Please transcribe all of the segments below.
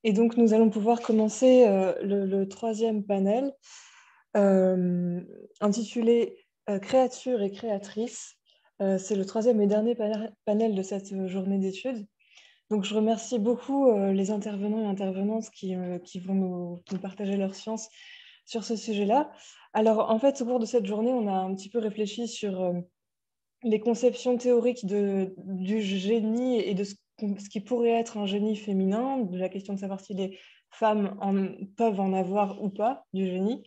Et donc, nous allons pouvoir commencer le troisième panel intitulé Créatures et créatrices. C'est le troisième et dernier panel de cette journée d'études. Donc, je remercie beaucoup les intervenants et intervenantes qui vont nous partager leur science sur ce sujet-là. Alors, en fait, au cours de cette journée, on a un petit peu réfléchi sur les conceptions théoriques du génie et de ce qui pourrait être un génie féminin, de la question de savoir si les femmes peuvent en avoir ou pas du génie.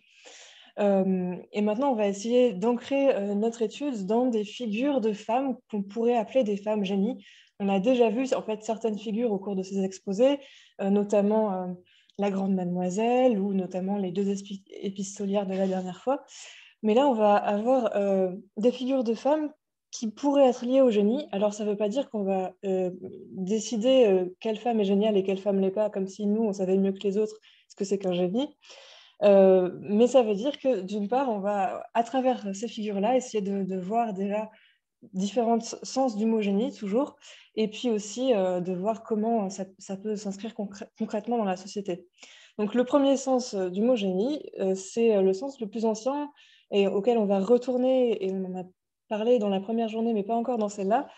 Et maintenant, on va essayer d'ancrer notre étude dans des figures de femmes qu'on pourrait appeler des femmes génies. On a déjà vu en fait certaines figures au cours de ces exposés, notamment la Grande Mademoiselle ou notamment les deux épistolières de la dernière fois. Mais là, on va avoir des figures de femmes qui pourraient être liées au génie. Alors, ça ne veut pas dire qu'on va décider quelle femme est géniale et quelle femme l'est pas, comme si nous, on savait mieux que les autres ce que c'est qu'un génie. Mais ça veut dire que, d'une part, on va, à travers ces figures-là, essayer de voir déjà différents sens du mot génie, toujours, et puis aussi de voir comment ça peut s'inscrire concrètement dans la société. Donc, le premier sens du mot génie, c'est le sens le plus ancien et auquel on va retourner, et on en a parlé dans la première journée, mais pas encore dans celle-là,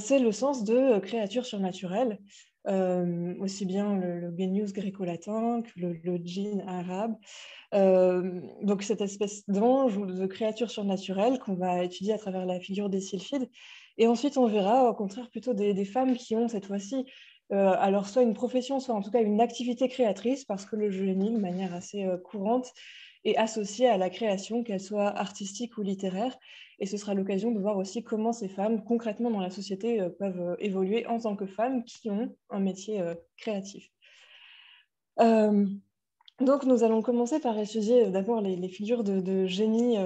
c'est le sens de créature surnaturelle, aussi bien le genius gréco-latin que le djinn arabe. Donc cette espèce d'ange ou de créature surnaturelle qu'on va étudier à travers la figure des sylphides. Et ensuite, on verra au contraire plutôt des femmes qui ont cette fois-ci alors soit une profession, soit en tout cas une activité créatrice, parce que le génie, de manière assez courante, est associé à la création, qu'elle soit artistique ou littéraire. Et ce sera l'occasion de voir aussi comment ces femmes, concrètement dans la société, peuvent évoluer en tant que femmes qui ont un métier créatif. Donc, nous allons commencer par étudier d'abord les figures de génie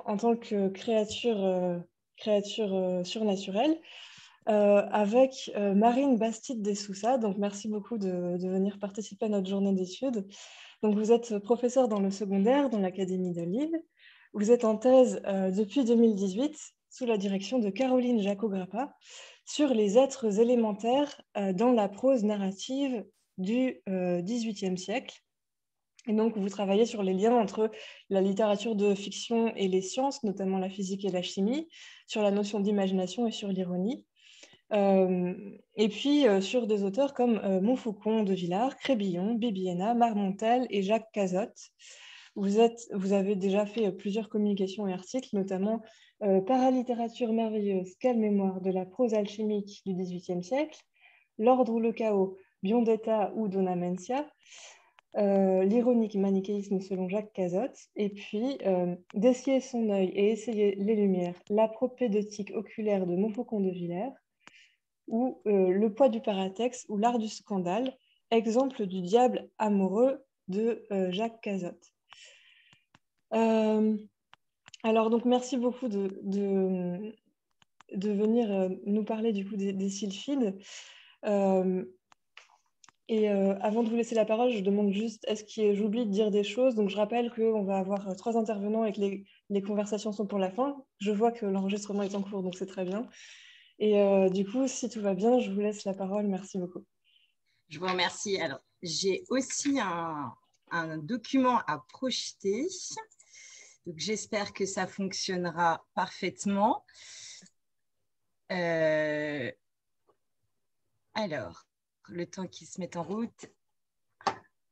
en tant que créature surnaturelle avec Marine Bastide de Sousa. Donc, merci beaucoup de venir participer à notre journée d'études. Donc, vous êtes professeur dans le secondaire dans l'Académie de Lille. Vous êtes en thèse depuis 2018 sous la direction de Caroline Jacot-Grappa sur les êtres élémentaires dans la prose narrative du XVIIIe siècle. Et donc, vous travaillez sur les liens entre la littérature de fiction et les sciences, notamment la physique et la chimie, sur la notion d'imagination et sur l'ironie. Et puis, sur des auteurs comme Montfaucon de Villars, Crébillon, Bibiena, Marmontel et Jacques Cazotte. Vous avez déjà fait plusieurs communications et articles, notamment Paralittérature merveilleuse, quelle mémoire de la prose alchimique du XVIIIe siècle, L'ordre ou le chaos, Biondetta ou Dona Mencia, l'ironique manichéisme selon Jacques Cazotte, et puis D'esquier son œil et essayer les lumières, la propédeutique oculaire de Montfaucon de Villers, ou Le poids du paratexte ou L'art du scandale, exemple du diable amoureux de Jacques Cazotte. Alors, donc, merci beaucoup de venir nous parler du coup des sylphides. Et avant de vous laisser la parole, je demande juste, est-ce que j'oublie de dire des choses? Donc, je rappelle qu'on va avoir 3 intervenants et que les conversations sont pour la fin. Je vois que l'enregistrement est en cours, donc c'est très bien. Et du coup, si tout va bien, je vous laisse la parole. Merci beaucoup. Je vous remercie. Alors, j'ai aussi un document à projeter. Donc, j'espère que ça fonctionnera parfaitement. Alors, le temps qu'il se mette en route.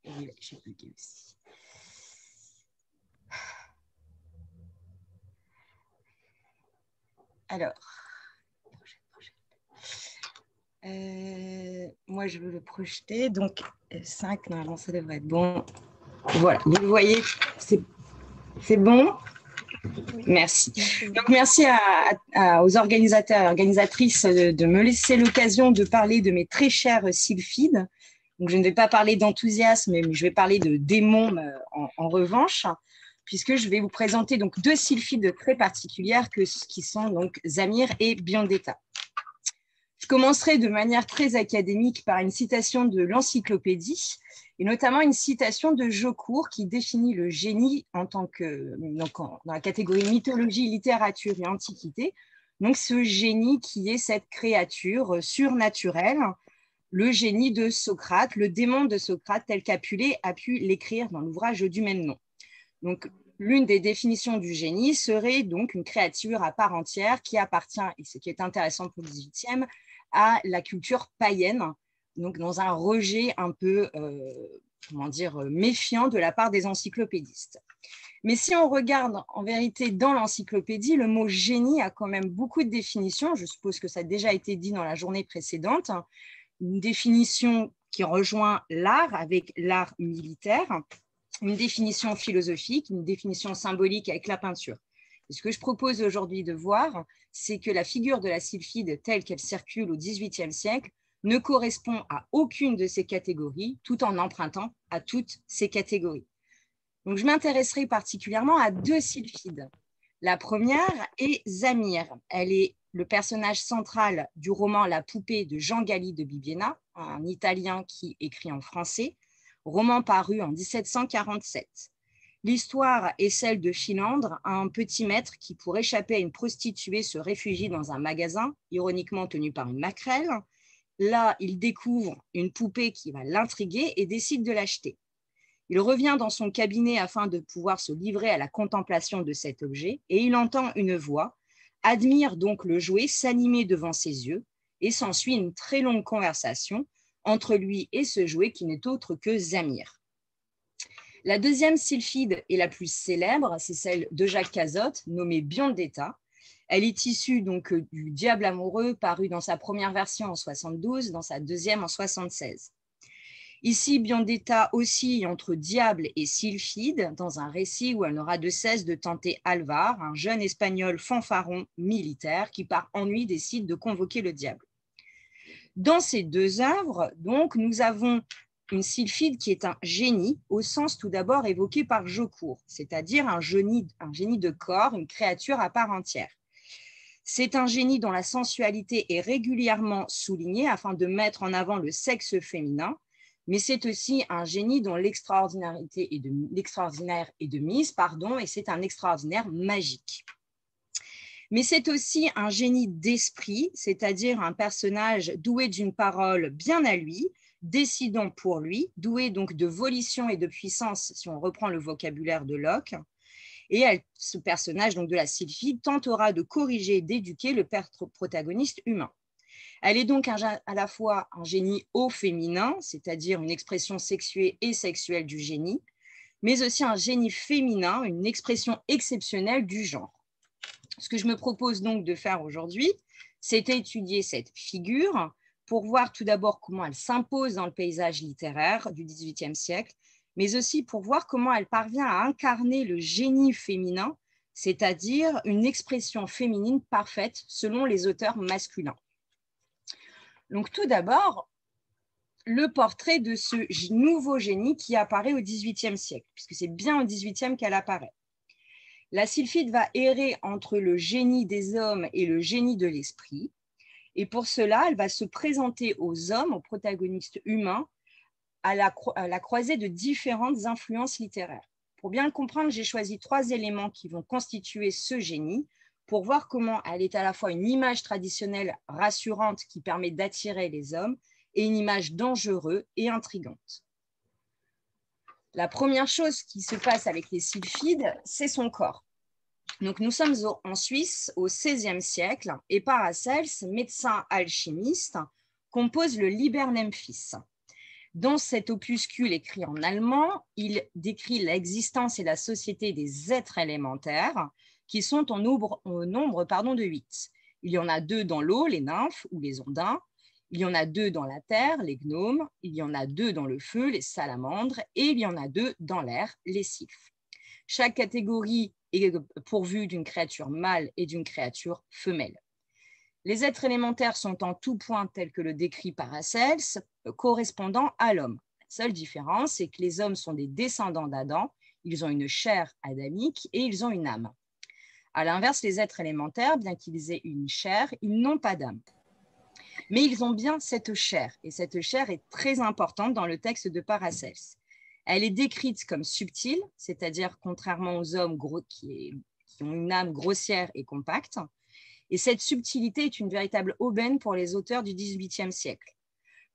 Oui, j'ai bugué aussi. Alors, moi, je veux le projeter. Donc, 5, normalement, ça devrait être bon. Voilà, vous le voyez, c'est bon. Merci. Donc, merci aux organisateurs et organisatrices de me laisser l'occasion de parler de mes très chers sylphides. Donc, je ne vais pas parler d'enthousiasme, mais je vais parler de démons en revanche, puisque je vais vous présenter donc 2 sylphides très particulières qui sont donc Zamir et Biondetta. Je commencerai de manière très académique par une citation de l'encyclopédie, et notamment une citation de Jaucourt qui définit le génie en tant que, dans la catégorie mythologie, littérature et antiquité. Donc ce génie qui est cette créature surnaturelle le génie de Socrate, le démon de Socrate, tel qu'Apulée a pu l'écrire dans l'ouvrage du même nom. Donc, l'une des définitions du génie serait donc une créature à part entière qui appartient, et ce qui est intéressant pour le XVIIIe, à la culture païenne, donc dans un rejet un peu, méfiant de la part des encyclopédistes. Mais si on regarde en vérité dans l'encyclopédie, le mot génie a quand même beaucoup de définitions. Je suppose que ça a déjà été dit dans la journée précédente. Une définition qui rejoint l'art avec l'art militaire, une définition philosophique, une définition symbolique avec la peinture. Et ce que je propose aujourd'hui de voir, c'est que la figure de la sylphide telle qu'elle circule au XVIIIe siècle ne correspond à aucune de ces catégories, tout en empruntant à toutes ces catégories. Donc, je m'intéresserai particulièrement à deux sylphides. La première est Zamir. Elle est le personnage central du roman La poupée de Jean Galli de Bibbiena, un Italien qui écrit en français, roman paru en 1747. L'histoire est celle de Philandre, un petit maître qui, pour échapper à une prostituée, se réfugie dans un magasin, ironiquement tenu par une maquerelle. Là, il découvre une poupée qui va l'intriguer et décide de l'acheter. Il revient dans son cabinet afin de pouvoir se livrer à la contemplation de cet objet et il entend une voix, admire donc le jouet s'animer devant ses yeux et s'ensuit une très longue conversation entre lui et ce jouet qui n'est autre que Zamir. La deuxième sylphide et la plus célèbre, c'est celle de Jacques Cazotte, nommée Biondetta. Elle est issue donc du Diable amoureux, paru dans sa première version en 72, dans sa deuxième en 76. Ici, Biondetta oscille entre diable et sylphide dans un récit où elle n'aura de cesse de tenter Alvar, un jeune espagnol fanfaron militaire qui par ennui décide de convoquer le diable. Dans ces deux œuvres, donc, nous avons une sylphide qui est un génie au sens tout d'abord évoqué par Jaucourt, c'est-à-dire un génie de corps, une créature à part entière. C'est un génie dont la sensualité est régulièrement soulignée afin de mettre en avant le sexe féminin, mais c'est aussi un génie dont l'extraordinaire est de mise, et c'est un extraordinaire magique. Mais c'est aussi un génie d'esprit, c'est-à-dire un personnage doué d'une parole bien à lui, décidant pour lui, doué donc de volition et de puissance, si on reprend le vocabulaire de Locke. Et ce personnage donc de la sylphide tentera de corriger et d'éduquer le protagoniste humain. Elle est donc à la fois un génie au féminin, c'est-à-dire une expression sexuée et sexuelle du génie, mais aussi un génie féminin, une expression exceptionnelle du genre. Ce que je me propose donc de faire aujourd'hui, c'est étudier cette figure pour voir tout d'abord comment elle s'impose dans le paysage littéraire du XVIIIe siècle, mais aussi pour voir comment elle parvient à incarner le génie féminin, c'est-à-dire une expression féminine parfaite selon les auteurs masculins. Donc tout d'abord, le portrait de ce nouveau génie qui apparaît au XVIIIe siècle, puisque c'est bien au XVIIIe qu'elle apparaît. La sylphide va errer entre le génie des hommes et le génie de l'esprit, et pour cela, elle va se présenter aux hommes, aux protagonistes humains, à la croisée de différentes influences littéraires. Pour bien le comprendre, j'ai choisi 3 éléments qui vont constituer ce génie, pour voir comment elle est à la fois une image traditionnelle rassurante qui permet d'attirer les hommes et une image dangereuse et intrigante. La première chose qui se passe avec les sylphides, c'est son corps. Donc, nous sommes en Suisse au XVIe siècle et Paracels, médecin alchimiste, compose le Liber Nemphis. Dans cet opuscule écrit en allemand, il décrit l'existence et la société des êtres élémentaires qui sont au nombre de 8. Il y en a 2 dans l'eau, les nymphes ou les ondins. Il y en a 2 dans la terre, les gnomes. Il y en a 2 dans le feu, les salamandres. Et il y en a 2 dans l'air, les sylphes. Chaque catégorie est pourvue d'une créature mâle et d'une créature femelle. Les êtres élémentaires sont en tout point tels que le décrit Paracels, correspondant à l'homme. La seule différence, c'est que les hommes sont des descendants d'Adam, ils ont une chair adamique et ils ont une âme. À l'inverse, les êtres élémentaires, bien qu'ils aient une chair, ils n'ont pas d'âme. Mais ils ont bien cette chair, et cette chair est très importante dans le texte de Paracels. Elle est décrite comme subtile, c'est-à-dire contrairement aux hommes qui ont une âme grossière et compacte. Et cette subtilité est une véritable aubaine pour les auteurs du XVIIIe siècle.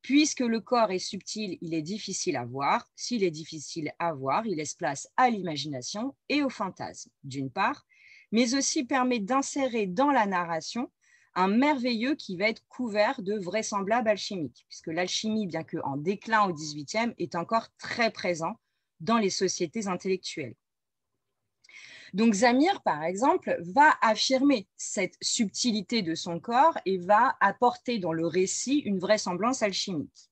Puisque le corps est subtil, il est difficile à voir. S'il est difficile à voir, il laisse place à l'imagination et au fantasme, d'une part, mais aussi permet d'insérer dans la narration un merveilleux qui va être couvert de vraisemblables alchimiques, puisque l'alchimie, bien qu'en déclin au XVIIIe, est encore très présent dans les sociétés intellectuelles. Donc Zamir, par exemple, va affirmer cette subtilité de son corps et va apporter dans le récit une vraisemblance alchimique.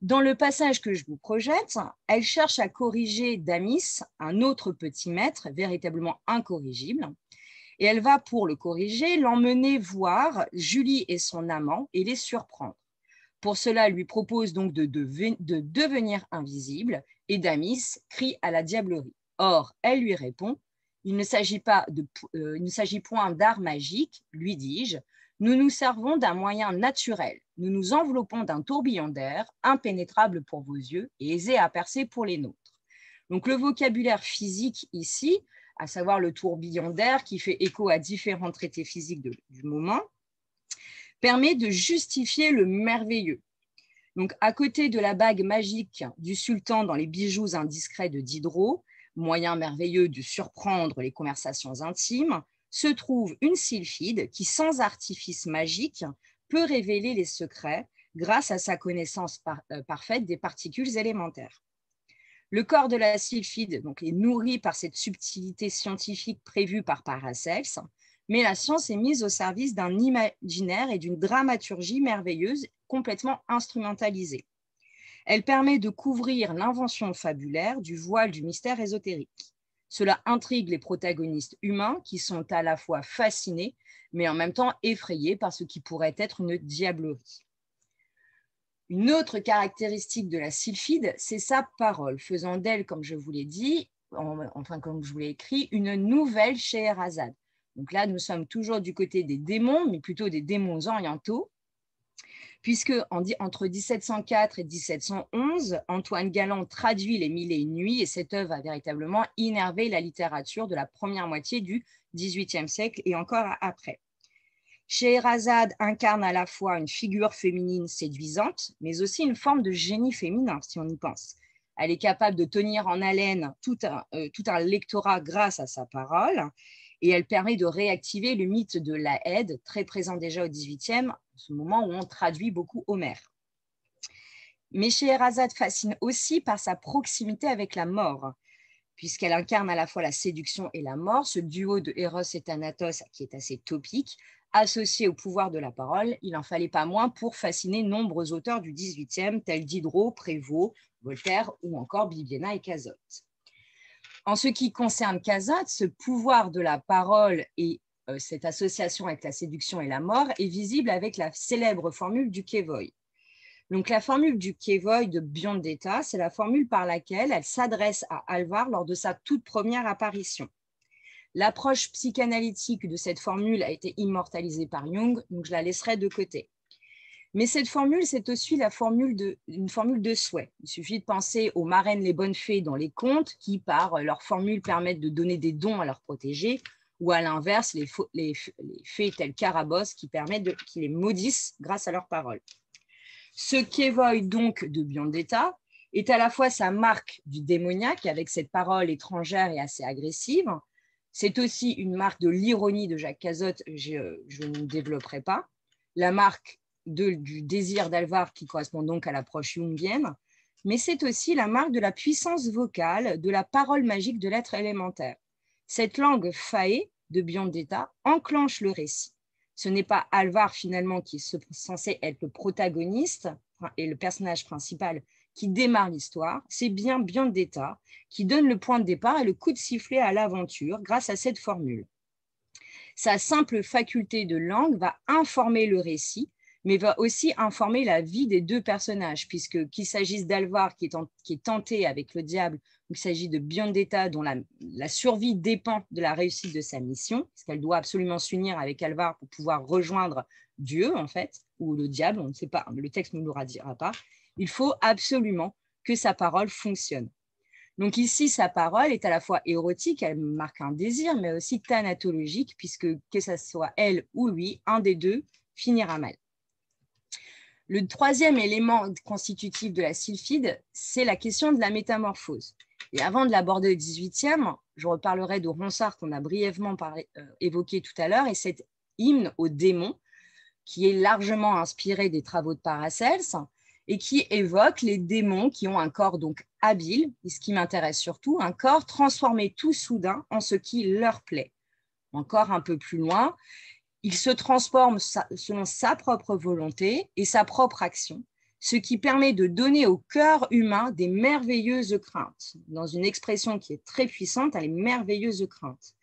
Dans le passage que je vous projette, elle cherche à corriger Damis, un autre petit maître, véritablement incorrigible, et elle va, pour le corriger, l'emmener voir Julie et son amant et les surprendre. Pour cela, elle lui propose donc de devenir invisible, et Damis crie à la diablerie. Or, elle lui répond: il ne s'agit point d'art magique, lui dis-je, nous nous servons d'un moyen naturel. Nous nous enveloppons d'un tourbillon d'air, impénétrable pour vos yeux et aisé à percer pour les nôtres. Donc le vocabulaire physique ici, à savoir le tourbillon d'air qui fait écho à différents traités physiques du moment, permet de justifier le merveilleux. Donc à côté de la bague magique du sultan dans les bijoux indiscrets de Diderot, moyen merveilleux de surprendre les conversations intimes, se trouve une sylphide qui, sans artifice magique, peut révéler les secrets grâce à sa connaissance parfaite des particules élémentaires. Le corps de la sylphide donc, est nourri par cette subtilité scientifique prévue par Paracels, mais la science est mise au service d'un imaginaire et d'une dramaturgie merveilleuse complètement instrumentalisée. Elle permet de couvrir l'invention fabulaire du voile du mystère ésotérique. Cela intrigue les protagonistes humains qui sont à la fois fascinés, mais en même temps effrayés par ce qui pourrait être une diablerie. Une autre caractéristique de la sylphide, c'est sa parole, faisant d'elle, comme je vous l'ai dit, comme je vous l'ai écrit, une nouvelle Scheherazade. Donc là, nous sommes toujours du côté des démons, mais plutôt des démons orientaux, puisque entre 1704 et 1711, Antoine Galland traduit les Mille et une nuits et cette œuvre a véritablement innervé la littérature de la première moitié du XVIIIe siècle et encore après. Scheherazade incarne à la fois une figure féminine séduisante, mais aussi une forme de génie féminin, si on y pense. Elle est capable de tenir en haleine tout un lectorat grâce à sa parole, et elle permet de réactiver le mythe de la Haide, très présent déjà au XVIIIe, ce moment où on traduit beaucoup Homère. Mais Scheherazade fascine aussi par sa proximité avec la mort, puisqu'elle incarne à la fois la séduction et la mort, ce duo de Eros et Thanatos qui est assez topique, associé au pouvoir de la parole, il n'en fallait pas moins pour fasciner nombreux auteurs du XVIIIe, tels Diderot, Prévost, Voltaire ou encore Bibiena et Cazotte. En ce qui concerne Cazotte, ce pouvoir de la parole et cette association avec la séduction et la mort est visible avec la célèbre formule du Quevoy. Donc, la formule du Quevoy de Biondetta, c'est la formule par laquelle elle s'adresse à Alvar lors de sa toute première apparition. L'approche psychanalytique de cette formule a été immortalisée par Jung, donc je la laisserai de côté. Mais cette formule, c'est aussi une formule de souhait. Il suffit de penser aux marraines les bonnes fées dans les contes qui, par leur formule, permettent de donner des dons à leurs protégés, ou à l'inverse, les fées telles Carabosse qui les maudissent grâce à leurs paroles. Ce Quevoy donc de Biondetta est à la fois sa marque du démoniaque avec cette parole étrangère et assez agressive. C'est aussi une marque de l'ironie de Jacques Cazotte, je ne développerai pas. La marque du désir d'Alvar qui correspond donc à l'approche jungienne, mais c'est aussi la marque de la puissance vocale, de la parole magique de l'être élémentaire. Cette langue faée de Biondetta enclenche le récit. Ce n'est pas Alvar finalement qui est censé être le protagoniste et le personnage principal qui démarre l'histoire, c'est bien Biondetta qui donne le point de départ et le coup de sifflet à l'aventure grâce à cette formule. Sa simple faculté de langue va informer le récit, mais va aussi informer la vie des deux personnages, puisque qu'il s'agisse d'Alvar qui est tenté avec le diable, ou qu'il s'agit de Biondetta dont la survie dépend de la réussite de sa mission, parce qu'elle doit absolument s'unir avec Alvar pour pouvoir rejoindre Dieu, en fait, ou le diable, on ne sait pas, le texte ne nous le dira pas, il faut absolument que sa parole fonctionne. Donc ici, sa parole est à la fois érotique, elle marque un désir, mais aussi thanatologique, puisque que ce soit elle ou lui, un des deux finira mal. Le troisième élément constitutif de la sylphide, c'est la question de la métamorphose. Et avant de l'aborder au 18e, je reparlerai de Ronsard qu'on a brièvement évoqué tout à l'heure, et cet hymne aux démons, qui est largement inspiré des travaux de Paracels et qui évoque les démons qui ont un corps donc habile, et ce qui m'intéresse surtout, un corps transformé tout soudain en ce qui leur plaît. Encore un peu plus loin, il se transforme selon sa propre volonté et sa propre action, ce qui permet de donner au cœur humain des merveilleuses craintes. Dans une expression qui est très puissante, les merveilleuses craintes.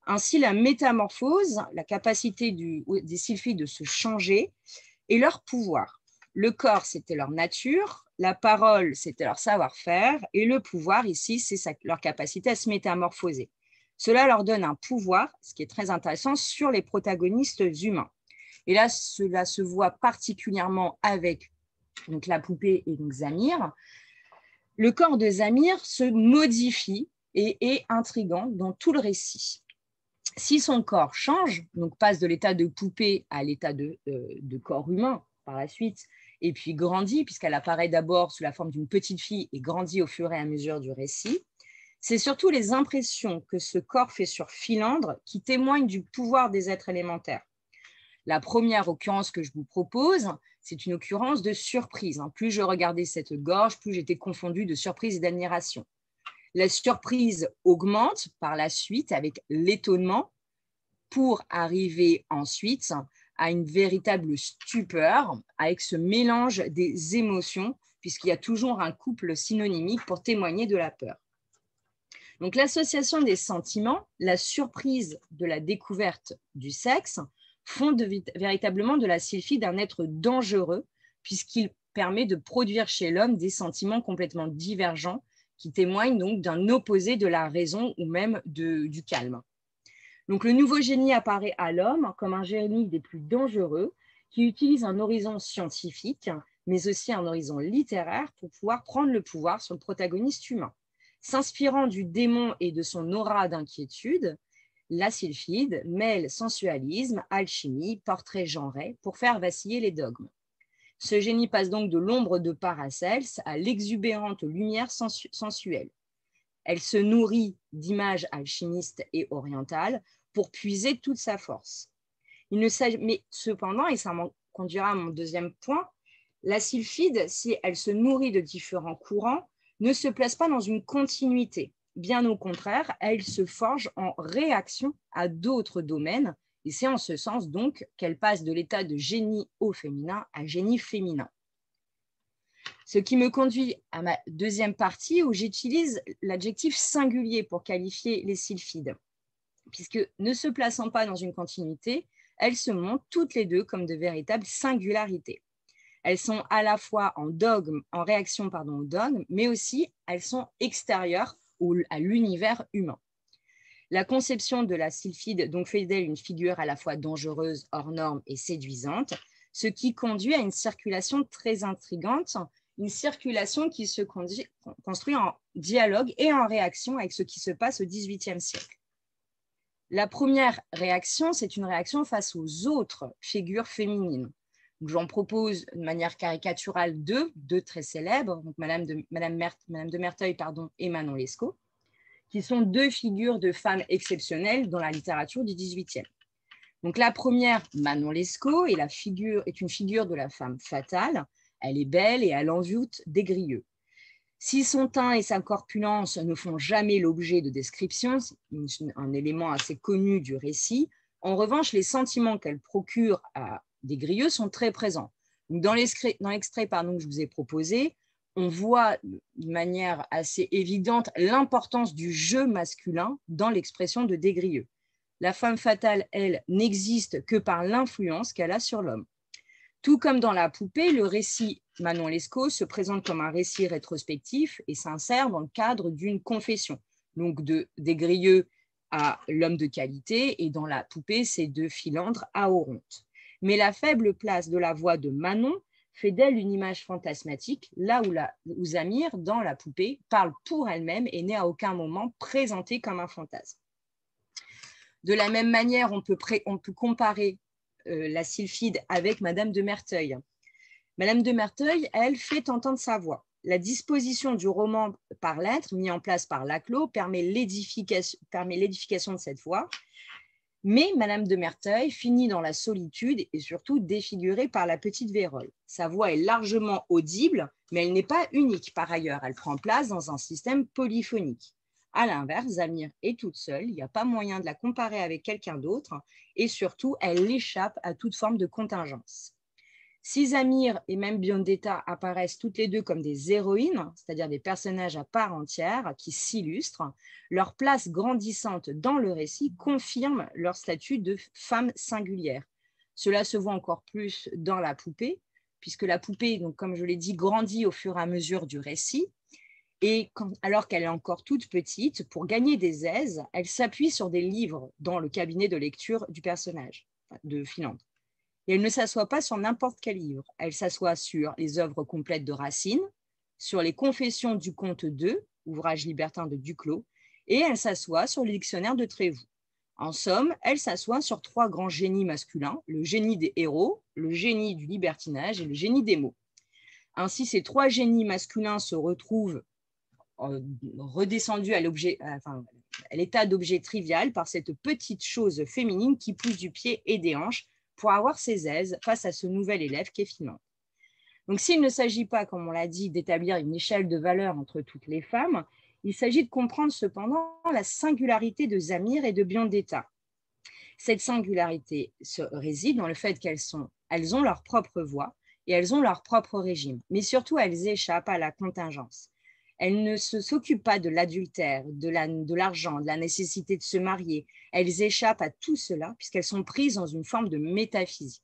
Ainsi, la métamorphose, la capacité des sylphides de se changer, et leur pouvoir. Le corps, c'était leur nature, la parole, c'était leur savoir-faire, et le pouvoir, ici, c'est leur capacité à se métamorphoser. Cela leur donne un pouvoir, ce qui est très intéressant, sur les protagonistes humains. Et là, cela se voit particulièrement avec donc, la poupée et donc Zamir. Le corps de Zamir se modifie et est intrigant dans tout le récit. Si son corps change, donc passe de l'état de poupée à l'état de corps humain par la suite, et puis grandit, puisqu'elle apparaît d'abord sous la forme d'une petite fille et grandit au fur et à mesure du récit, c'est surtout les impressions que ce corps fait sur Philandre qui témoignent du pouvoir des êtres élémentaires. La première occurrence que je vous propose, c'est une occurrence de surprise. Plus je regardais cette gorge, plus j'étais confondue de surprise et d'admiration. La surprise augmente par la suite avec l'étonnement pour arriver ensuite à une véritable stupeur avec ce mélange des émotions, puisqu'il y a toujours un couple synonymique pour témoigner de la peur. Donc, l'association des sentiments, la surprise de la découverte du sexe, font véritablement de la sylphide un être dangereux, puisqu'il permet de produire chez l'homme des sentiments complètement divergents qui témoignent donc d'un opposé de la raison ou même du calme. Donc, le nouveau génie apparaît à l'homme comme un génie des plus dangereux qui utilise un horizon scientifique, mais aussi un horizon littéraire pour pouvoir prendre le pouvoir sur le protagoniste humain. S'inspirant du démon et de son aura d'inquiétude, la sylphide mêle sensualisme, alchimie, portrait genré pour faire vaciller les dogmes. Ce génie passe donc de l'ombre de Paracels à l'exubérante lumière sensuelle. Elle se nourrit d'images alchimistes et orientales pour puiser toute sa force. Mais cependant, et ça me conduira à mon deuxième point, la sylphide, si elle se nourrit de différents courants, ne se place pas dans une continuité. Bien au contraire, elle se forge en réaction à d'autres domaines, et c'est en ce sens donc qu'elle passe de l'état de génie au féminin à génie féminin. Ce qui me conduit à ma deuxième partie où j'utilise l'adjectif singulier pour qualifier les sylphides, puisque ne se plaçant pas dans une continuité, elles se montrent toutes les deux comme de véritables singularités. Elles sont à la fois en réaction au dogme, mais aussi elles sont extérieures à l'univers humain. La conception de la sylphide donc fait d'elle une figure à la fois dangereuse, hors norme et séduisante, ce qui conduit à une circulation très intrigante, une circulation qui se construit en dialogue et en réaction avec ce qui se passe au XVIIIe siècle. La première réaction, c'est une réaction face aux autres figures féminines. J'en propose de manière caricaturale deux très célèbres, donc Madame de Merteuil et Manon Lescaut, qui sont deux figures de femmes exceptionnelles dans la littérature du XVIIIe. Donc la première, Manon Lescaut, est une figure de la femme fatale. Elle est belle et elle envoûte des grieux. Si son teint et sa corpulence ne font jamais l'objet de description, c'est un élément assez connu du récit, en revanche, les sentiments qu'elle procure à des grieux sont très présents. Donc dans l'extrait que je vous ai proposé, on voit de manière assez évidente l'importance du jeu masculin dans l'expression de des grieux. La femme fatale, elle, n'existe que par l'influence qu'elle a sur l'homme. Tout comme dans la poupée, le récit Manon Lescaut se présente comme un récit rétrospectif et s'insère dans le cadre d'une confession, donc des grieux à l'homme de qualité, et dans la poupée, c'est de Philandre à Oronte. Mais la faible place de la voix de Manon fait d'elle une image fantasmatique, là où Zamir, dans la poupée, parle pour elle-même et n'est à aucun moment présentée comme un fantasme. De la même manière, on peut comparer la sylphide avec Madame de Merteuil. Madame de Merteuil, elle, fait entendre sa voix. La disposition du roman par lettres, mis en place par Laclos, permet l'édification de cette voix. Mais Madame de Merteuil finit dans la solitude et surtout défigurée par la petite vérole. Sa voix est largement audible, mais elle n'est pas unique par ailleurs. Elle prend place dans un système polyphonique. À l'inverse, Zamir est toute seule, il n'y a pas moyen de la comparer avec quelqu'un d'autre et surtout, elle échappe à toute forme de contingence. Si Zamir et même Biondetta apparaissent toutes les deux comme des héroïnes, c'est-à-dire des personnages à part entière qui s'illustrent, leur place grandissante dans le récit confirme leur statut de femme singulière. Cela se voit encore plus dans la poupée, puisque la poupée, donc, comme je l'ai dit, grandit au fur et à mesure du récit. Et alors qu'elle est encore toute petite, pour gagner des aises, elle s'appuie sur des livres dans le cabinet de lecture du personnage, de Philandre. Et elle ne s'assoit pas sur n'importe quel livre. Elle s'assoit sur les œuvres complètes de Racine, sur les Confessions du comte II, ouvrage libertin de Duclos, et elle s'assoit sur le dictionnaire de Trévoux. En somme, elle s'assoit sur 3 grands génies masculins, le génie des héros, le génie du libertinage et le génie des mots. Ainsi, ces 3 génies masculins se retrouvent redescendus à l'état d'objet trivial par cette petite chose féminine qui pousse du pied et des hanches pour avoir ses aises face à ce nouvel élève qu'est Philandre. Donc, s'il ne s'agit pas, comme on l'a dit, d'établir une échelle de valeur entre toutes les femmes, il s'agit de comprendre cependant la singularité de Zamir et de Biondetta. Cette singularité réside dans le fait qu'elles ont leur propre voix et elles ont leur propre régime, mais surtout elles échappent à la contingence. Elles ne s'occupent pas de l'adultère, de l'argent, de la nécessité de se marier. Elles échappent à tout cela puisqu'elles sont prises dans une forme de métaphysique.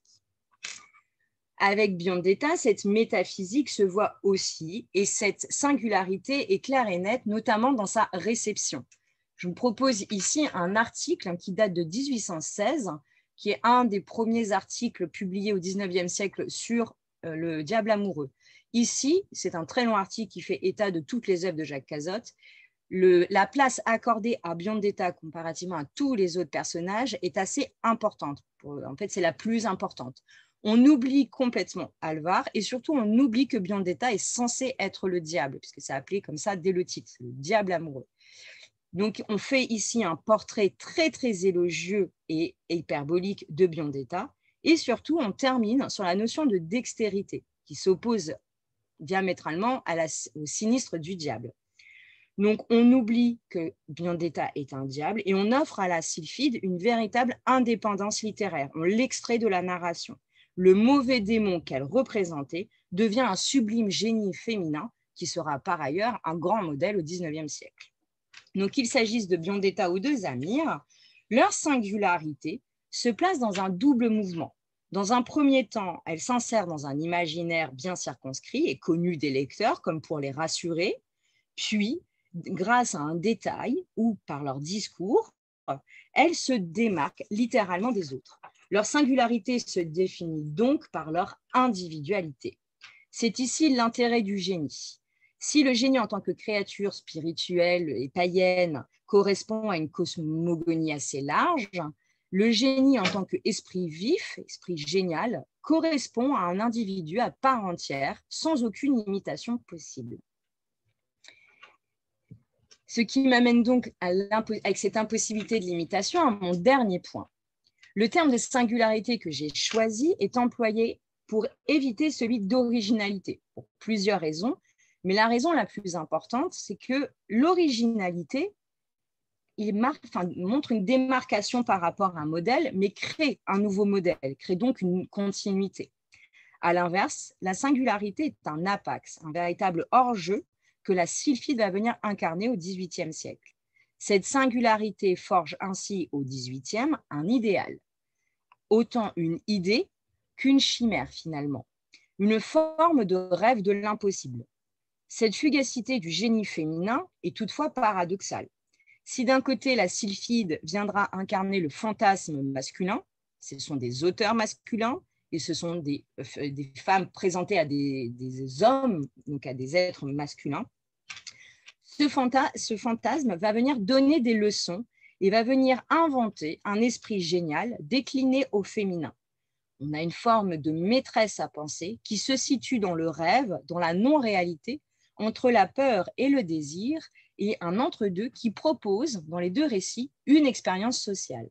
Avec Biondetta, cette métaphysique se voit aussi et cette singularité est claire et nette, notamment dans sa réception. Je vous propose ici un article qui date de 1816, qui est un des premiers articles publiés au XIXe siècle sur le diable amoureux. Ici, c'est un très long article qui fait état de toutes les œuvres de Jacques Cazotte. La place accordée à Biondetta comparativement à tous les autres personnages est assez importante. En fait, c'est la plus importante. On oublie complètement Alvar et surtout, on oublie que Biondetta est censé être le diable, puisque c'est appelé comme ça dès le titre, le diable amoureux. Donc, on fait ici un portrait très, très élogieux et hyperbolique de Biondetta. Et surtout, on termine sur la notion de dextérité, qui s'oppose diamétralement au sinistre du diable. Donc, on oublie que Biondetta est un diable et on offre à la sylphide une véritable indépendance littéraire. On l'extrait de la narration. Le mauvais démon qu'elle représentait devient un sublime génie féminin qui sera par ailleurs un grand modèle au XIXe siècle. Donc, qu'il s'agisse de Biondetta ou de Zamir, leur singularité se place dans un double mouvement. Dans un premier temps, elle s'insère dans un imaginaire bien circonscrit et connu des lecteurs, comme pour les rassurer, puis, grâce à un détail ou par leur discours, elles se démarquent littéralement des autres. Leur singularité se définit donc par leur individualité. C'est ici l'intérêt du génie. Si le génie en tant que créature spirituelle et païenne correspond à une cosmogonie assez large, le génie en tant qu'esprit vif, esprit génial, correspond à un individu à part entière, sans aucune imitation possible. Ce qui m'amène donc avec cette impossibilité de l'imitation à mon dernier point. Le terme de singularité que j'ai choisi est employé pour éviter celui d'originalité, pour plusieurs raisons, mais la raison la plus importante, c'est que l'originalité montre une démarcation par rapport à un modèle, mais crée un nouveau modèle, crée donc une continuité. À l'inverse, la singularité est un apax, un véritable hors-jeu que la sylphide va venir incarner au XVIIIe siècle. Cette singularité forge ainsi au XVIIIe un idéal, autant une idée qu'une chimère finalement, une forme de rêve de l'impossible. Cette fugacité du génie féminin est toutefois paradoxale. Si d'un côté, la sylphide viendra incarner le fantasme masculin, ce sont des auteurs masculins et ce sont des femmes présentées à des hommes, donc à des êtres masculins, ce fantasme va venir donner des leçons et va venir inventer un esprit génial décliné au féminin. On a une forme de maîtresse à penser qui se situe dans le rêve, dans la non-réalité, entre la peur et le désir, et un entre-deux qui propose, dans les deux récits, une expérience sociale.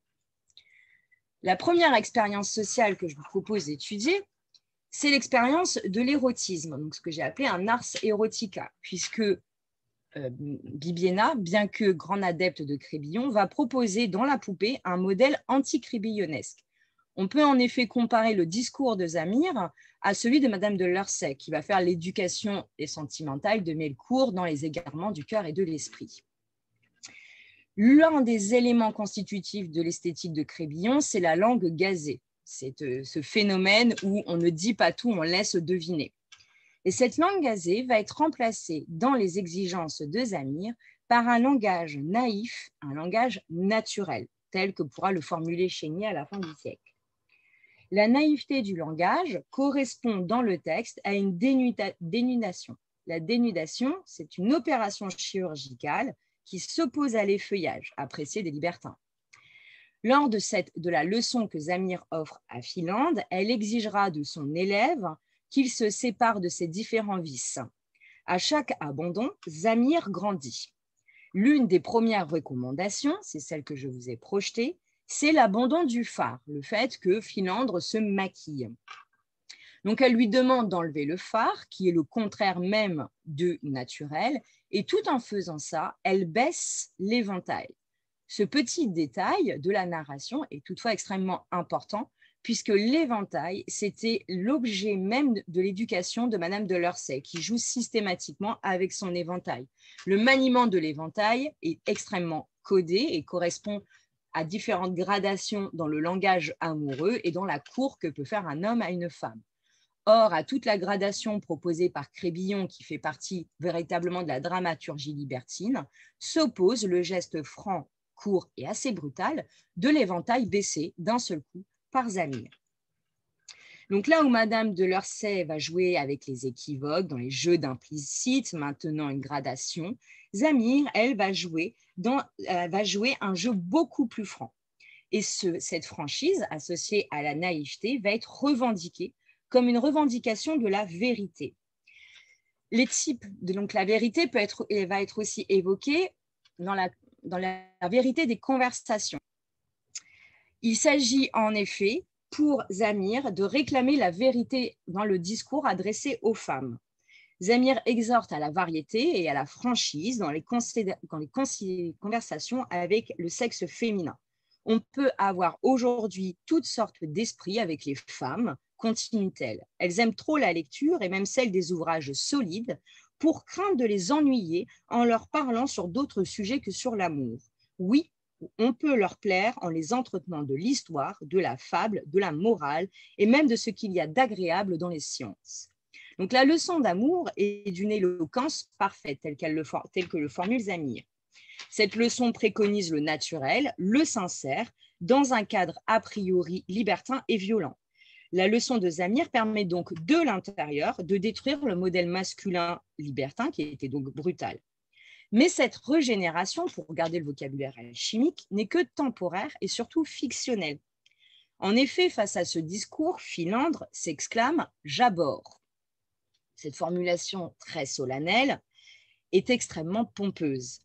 La première expérience sociale que je vous propose d'étudier, c'est l'expérience de l'érotisme, donc ce que j'ai appelé un ars erotica, puisque Bibbiena, bien que grand adepte de Crébillon, va proposer dans la poupée un modèle anti-crébillonnesque. On peut en effet comparer le discours de Zamir à celui de Madame de Lursay, qui va faire l'éducation et sentimentale de Melcourt dans les égarements du cœur et de l'esprit. L'un des éléments constitutifs de l'esthétique de Crébillon, c'est la langue gazée. C'est ce phénomène où on ne dit pas tout, on laisse deviner. Et cette langue gazée va être remplacée dans les exigences de Zamir par un langage naïf, un langage naturel, tel que pourra le formuler Chénier à la fin du siècle. La naïveté du langage correspond dans le texte à une dénudation. La dénudation, c'est une opération chirurgicale qui s'oppose à l'effeuillage, apprécié des libertins. Lors de la leçon que Zamir offre à Philande, elle exigera de son élève qu'il se sépare de ses différents vices. À chaque abandon, Zamir grandit. L'une des premières recommandations, c'est celle que je vous ai projetée, c'est l'abandon du fard, le fait que Philandre se maquille. Donc, elle lui demande d'enlever le fard, qui est le contraire même de naturel, et tout en faisant ça, elle baisse l'éventail. Ce petit détail de la narration est toutefois extrêmement important, puisque l'éventail, c'était l'objet même de l'éducation de Madame de Lursay, qui joue systématiquement avec son éventail. Le maniement de l'éventail est extrêmement codé et correspond à différentes gradations dans le langage amoureux et dans la cour que peut faire un homme à une femme. Or, à toute la gradation proposée par Crébillon, qui fait partie véritablement de la dramaturgie libertine, s'oppose le geste franc, court et assez brutal de l'éventail baissé d'un seul coup par Zamir. Donc là où Madame de Lursay va jouer avec les équivoques, dans les jeux d'implicite, maintenant une gradation, Zamir, elle, va jouer un jeu beaucoup plus franc. Et cette franchise, associée à la naïveté, va être revendiquée comme une revendication de la vérité. Les types donc la vérité va être aussi évoquée dans la vérité des conversations. Il s'agit en effet, pour Zamir, de réclamer la vérité dans le discours adressé aux femmes. Zamir exhorte à la variété et à la franchise dans les conversations avec le sexe féminin. On peut avoir aujourd'hui toutes sortes d'esprits avec les femmes, continue-t-elle. Elles aiment trop la lecture et même celle des ouvrages solides pour craindre de les ennuyer en leur parlant sur d'autres sujets que sur l'amour. Oui, on peut leur plaire en les entretenant de l'histoire, de la fable, de la morale et même de ce qu'il y a d'agréable dans les sciences. Donc la leçon d'amour est d'une éloquence parfaite, telle que le formule Zamir. Cette leçon préconise le naturel, le sincère, dans un cadre a priori libertin et violent. La leçon de Zamir permet donc de l'intérieur de détruire le modèle masculin libertin qui était donc brutal. Mais cette régénération, pour garder le vocabulaire alchimique, n'est que temporaire et surtout fictionnelle. En effet, face à ce discours, Philandre s'exclame « j'abhorre ». Cette formulation très solennelle est extrêmement pompeuse,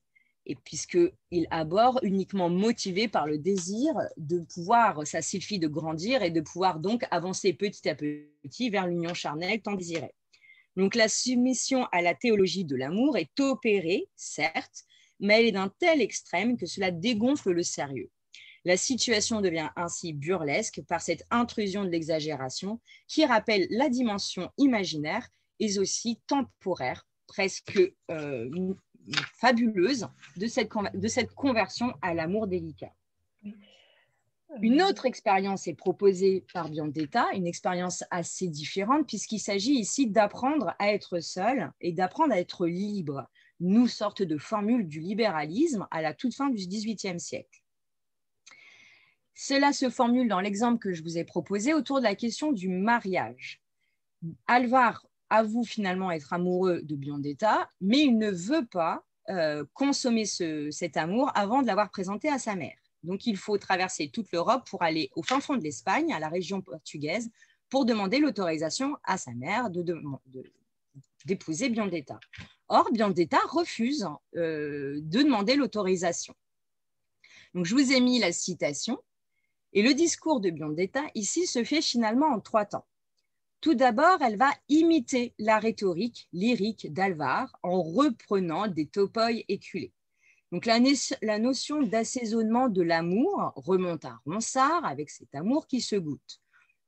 et puisqu'il abhorre uniquement motivé par le désir de pouvoir, ça signifie de grandir et de pouvoir donc avancer petit à petit vers l'union charnelle tant désirée. Donc la soumission à la théologie de l'amour est opérée, certes, mais elle est d'un tel extrême que cela dégonfle le sérieux. La situation devient ainsi burlesque par cette intrusion de l'exagération qui rappelle la dimension imaginaire et aussi temporaire, presque fabuleuse de cette conversion à l'amour délicat. Une autre expérience est proposée par Biondetta, une expérience assez différente puisqu'il s'agit ici d'apprendre à être seul et d'apprendre à être libre, une sorte de formule du libéralisme à la toute fin du XVIIIe siècle. Cela se formule dans l'exemple que je vous ai proposé autour de la question du mariage. Alvar avoue finalement être amoureux de Biondetta, mais il ne veut pas consommer cet amour avant de l'avoir présenté à sa mère. Donc, il faut traverser toute l'Europe pour aller au fin fond de l'Espagne, à la région portugaise, pour demander l'autorisation à sa mère d'épouser Biondetta. Or, Biondetta refuse de demander l'autorisation. Donc, je vous ai mis la citation. Et le discours de Biondetta, ici, se fait finalement en 3 temps. Tout d'abord, elle va imiter la rhétorique lyrique d'Alvar en reprenant des topoi éculés. Donc, la notion d'assaisonnement de l'amour remonte à Ronsard avec cet amour qui se goûte.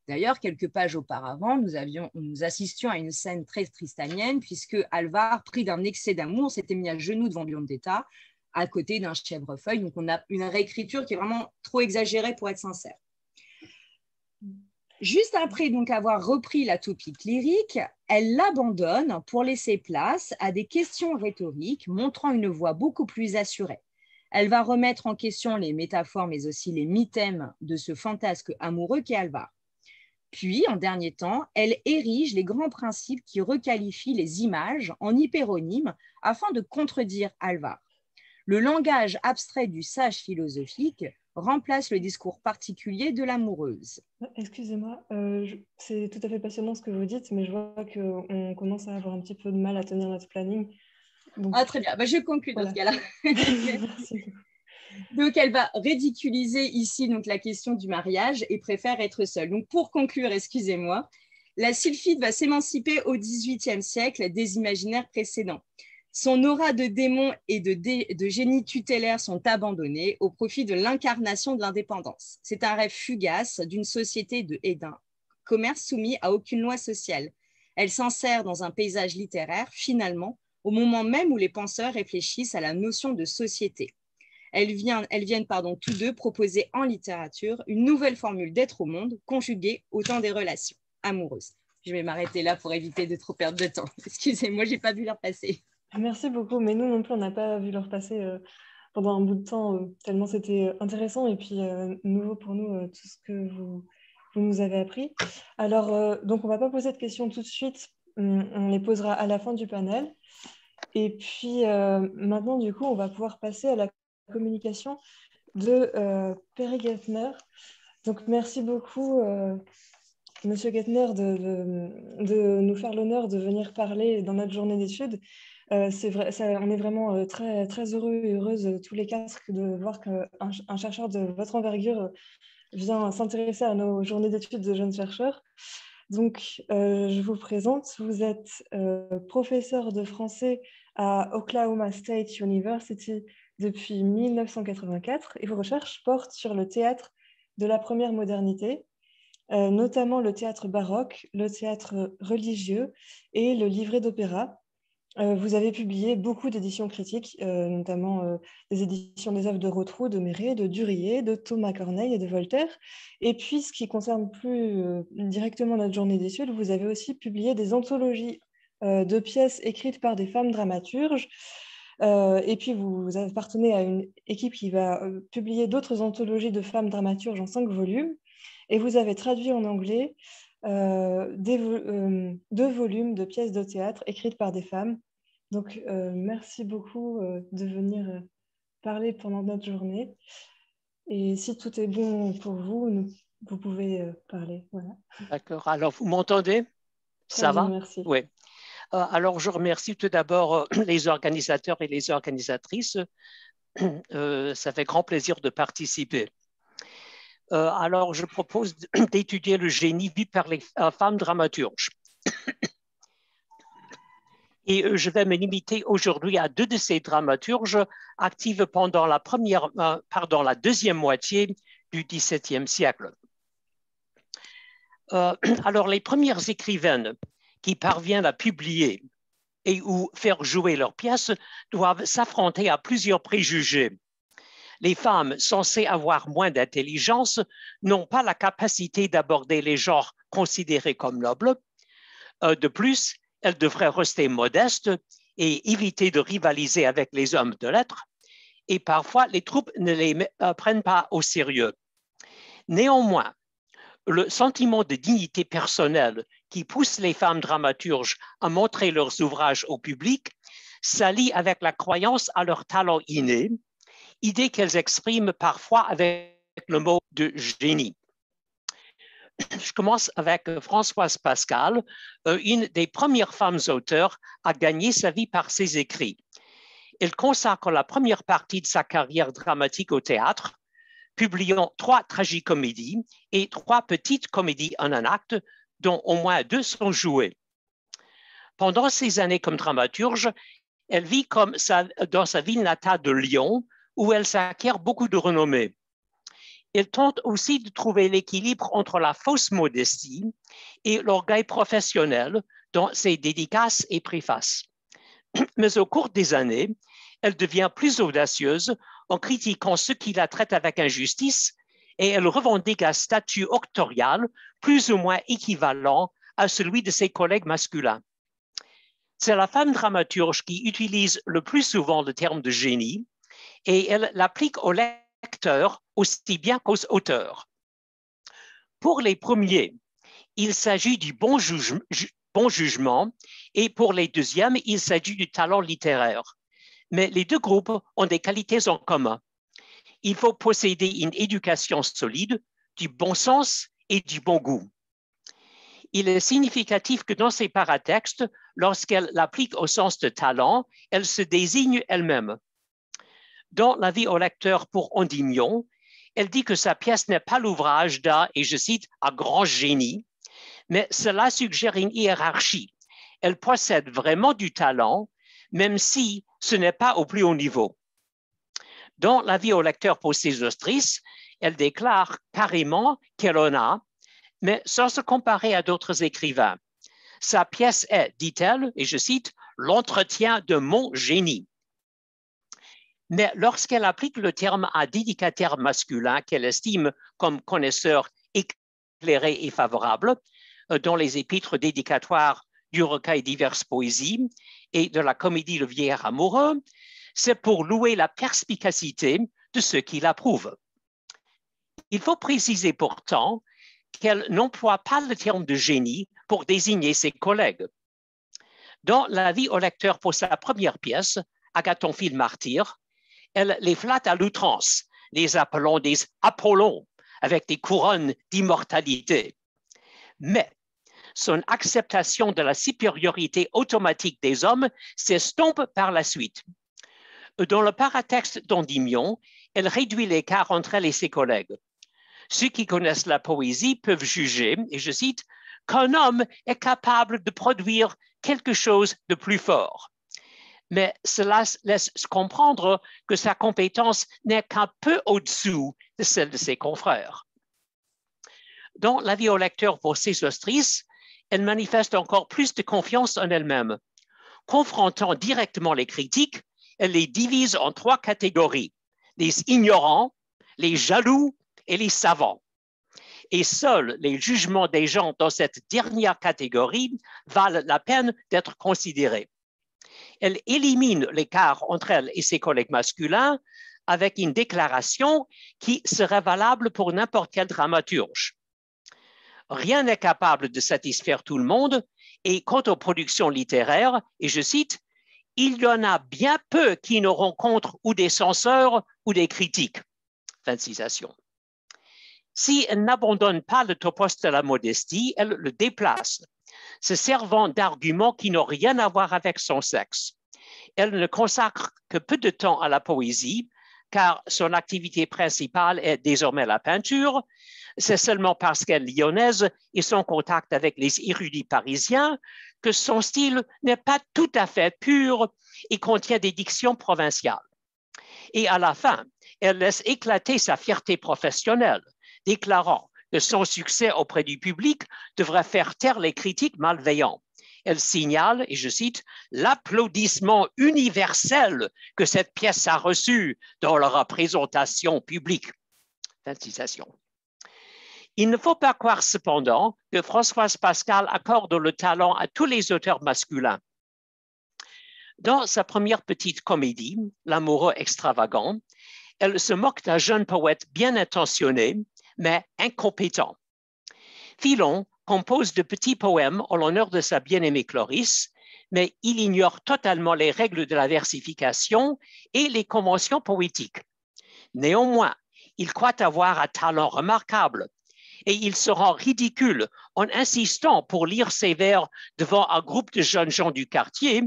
D'ailleurs, quelques pages auparavant, nous assistions à une scène très tristanienne puisque Alvar, pris d'un excès d'amour, s'était mis à genoux devant Biondetta à côté d'un chèvrefeuille. Donc, on a une réécriture qui est vraiment trop exagérée pour être sincère. Juste après donc avoir repris la topique lyrique, elle l'abandonne pour laisser place à des questions rhétoriques montrant une voix beaucoup plus assurée. Elle va remettre en question les métaphores mais aussi les mythèmes de ce fantasque amoureux qu'est Alvar. Puis, en dernier temps, elle érige les grands principes qui requalifient les images en hyperonymes afin de contredire Alvar. Le langage abstrait du sage philosophique remplace le discours particulier de l'amoureuse. Excusez-moi, c'est tout à fait passionnant ce que vous dites, mais je vois qu'on commence à avoir un petit peu de mal à tenir notre planning. Donc, très bien, je conclue dans ce cas-là. Merci. Donc, elle va ridiculiser ici donc, la question du mariage et préfère être seule. Donc, pour conclure, excusez-moi, la sylphide va s'émanciper au XVIIIe siècle des imaginaires précédents. Son aura de démon et de génie tutélaire sont abandonnés au profit de l'incarnation de l'indépendance. C'est un rêve fugace d'une société et d'un commerce soumis à aucune loi sociale. Elle s'insère dans un paysage littéraire, finalement, au moment même où les penseurs réfléchissent à la notion de société. Elles viennent tous deux proposer en littérature une nouvelle formule d'être au monde, conjuguée au temps des relations amoureuses. Je vais m'arrêter là pour éviter de trop perdre de temps. Excusez-moi, je n'ai pas vu l'heure passer. Merci beaucoup, mais nous non plus, on n'a pas vu l'heure passer pendant un bout de temps, tellement c'était intéressant et puis nouveau pour nous, tout ce que vous nous avez appris. Alors, donc on ne va pas poser de questions tout de suite, on les posera à la fin du panel. Et puis maintenant, du coup, on va pouvoir passer à la communication de Perry Geithner. Donc merci beaucoup, Monsieur Geithner, de nous faire l'honneur de venir parler dans notre journée d'études. C'est vrai, on est vraiment très, très heureux et heureuses tous les 4 de voir qu'un chercheur de votre envergure vient s'intéresser à nos journées d'études de jeunes chercheurs. Donc, je vous présente, vous êtes professeur de français à Oklahoma State University depuis 1984 et vos recherches portent sur le théâtre de la première modernité, notamment le théâtre baroque, le théâtre religieux et le livret d'opéra. Vous avez publié beaucoup d'éditions critiques, notamment des éditions des œuvres de Rotrou, de Méret, de Durillet, de Thomas Corneille et de Voltaire. Et puis, ce qui concerne plus directement notre journée d'études, vous avez aussi publié des anthologies de pièces écrites par des femmes dramaturges. Et puis, vous appartenez à une équipe qui va publier d'autres anthologies de femmes dramaturges en 5 volumes. Et vous avez traduit en anglais 2 volumes de pièces de théâtre écrites par des femmes. Donc, merci beaucoup de venir parler pendant notre journée. Et si tout est bon pour vous, vous pouvez parler. Voilà. D'accord. Alors, vous m'entendez? Ça bien, va? merci. Oui. Alors, je remercie tout d'abord les organisateurs et les organisatrices. Ça fait grand plaisir de participer. Alors, je propose d'étudier le génie vu par les femmes dramaturges. Et je vais me limiter aujourd'hui à 2 de ces dramaturges actives pendant la deuxième moitié du XVIIe siècle. Alors, les premières écrivaines qui parviennent à publier et ou faire jouer leurs pièces doivent s'affronter à plusieurs préjugés. Les femmes censées avoir moins d'intelligence n'ont pas la capacité d'aborder les genres considérés comme nobles. De plus, elles devraient rester modestes et éviter de rivaliser avec les hommes de lettres. Et parfois, les troupes ne les prennent pas au sérieux. Néanmoins, le sentiment de dignité personnelle qui pousse les femmes dramaturges à montrer leurs ouvrages au public s'allie avec la croyance à leur talent inné idée qu'elles expriment parfois avec le mot de génie. Je commence avec Françoise Pascal, une des premières femmes auteurs à gagner sa vie par ses écrits. Elle consacre la première partie de sa carrière dramatique au théâtre, publiant 3 tragicomédies et 3 petites comédies en un acte, dont au moins 2 sont jouées. Pendant ces années comme dramaturge, elle vit dans sa ville natale de Lyon, où elle s'acquiert beaucoup de renommée. Elle tente aussi de trouver l'équilibre entre la fausse modestie et l'orgueil professionnel dans ses dédicaces et préfaces. Mais au cours des années, elle devient plus audacieuse en critiquant ceux qui la traitent avec injustice et elle revendique un statut octorial plus ou moins équivalent à celui de ses collègues masculins. C'est la femme dramaturge qui utilise le plus souvent le terme de génie et elle l'applique aux lecteurs aussi bien qu'aux auteurs. Pour les premiers, il s'agit du bon jugement et pour les deuxièmes, il s'agit du talent littéraire. Mais les 2 groupes ont des qualités en commun. Il faut posséder une éducation solide, du bon sens et du bon goût. Il est significatif que dans ses paratextes, lorsqu'elle l'applique au sens de talent, elle se désigne elle-même. Dans L'avis au lecteur pour Endymion, elle dit que sa pièce n'est pas l'ouvrage d'un, et je cite, « un grand génie », mais cela suggère une hiérarchie. Elle possède vraiment du talent, même si ce n'est pas au plus haut niveau. Dans L'avis au lecteur pour Sésostris, elle déclare carrément qu'elle en a, mais sans se comparer à d'autres écrivains. Sa pièce est, dit-elle, et je cite, « l'entretien de mon génie ». Mais lorsqu'elle applique le terme à dédicataire masculin qu'elle estime comme connaisseur éclairé et favorable, dans les épîtres dédicatoires du recueil Diverses poésies et de la comédie Le vieillard amoureux, c'est pour louer la perspicacité de ceux qui l'approuvent. Il faut préciser pourtant qu'elle n'emploie pas le terme de génie pour désigner ses collègues. Dans L'avis au lecteur pour sa première pièce, Agathonphile martyr, elle les flatte à l'outrance, les appelant des Apollons avec des couronnes d'immortalité. Mais son acceptation de la supériorité automatique des hommes s'estompe par la suite. Dans le paratexte d'Endymion, elle réduit l'écart entre elle et ses collègues. Ceux qui connaissent la poésie peuvent juger, et je cite, « qu'un homme est capable de produire quelque chose de plus fort ». Mais cela laisse comprendre que sa compétence n'est qu'un peu au-dessous de celle de ses confrères. Dans L'avis au lecteur pour Sésostris, elle manifeste encore plus de confiance en elle-même. Confrontant directement les critiques, elle les divise en 3 catégories, les ignorants, les jaloux et les savants. Et seuls les jugements des gens dans cette dernière catégorie valent la peine d'être considérés. Elle élimine l'écart entre elle et ses collègues masculins avec une déclaration qui serait valable pour n'importe quel dramaturge. Rien n'est capable de satisfaire tout le monde et quant aux productions littéraires, et je cite, « il y en a bien peu qui ne rencontrent ou des censeurs ou des critiques ». Fin de citation. Si elle n'abandonne pas le topos de la modestie, elle le déplace, se servant d'arguments qui n'ont rien à voir avec son sexe. Elle ne consacre que peu de temps à la poésie, car son activité principale est désormais la peinture. C'est seulement parce qu'elle est lyonnaise et son contact avec les érudits parisiens que son style n'est pas tout à fait pur et contient des dictions provinciales. Et à la fin, elle laisse éclater sa fierté professionnelle, déclarant que son succès auprès du public devrait faire taire les critiques malveillants. Elle signale, et je cite, « l'applaudissement universel que cette pièce a reçu dans la représentation publique ». Fin de citation. Il ne faut pas croire cependant que Françoise Pascal accorde le talent à tous les auteurs masculins. Dans sa première petite comédie, L'amoureux extravagant, elle se moque d'un jeune poète bien intentionné, mais incompétent. Philon compose de petits poèmes en l'honneur de sa bien-aimée Cloris, mais il ignore totalement les règles de la versification et les conventions poétiques. Néanmoins, il croit avoir un talent remarquable et il se rend ridicule en insistant pour lire ses vers devant un groupe de jeunes gens du quartier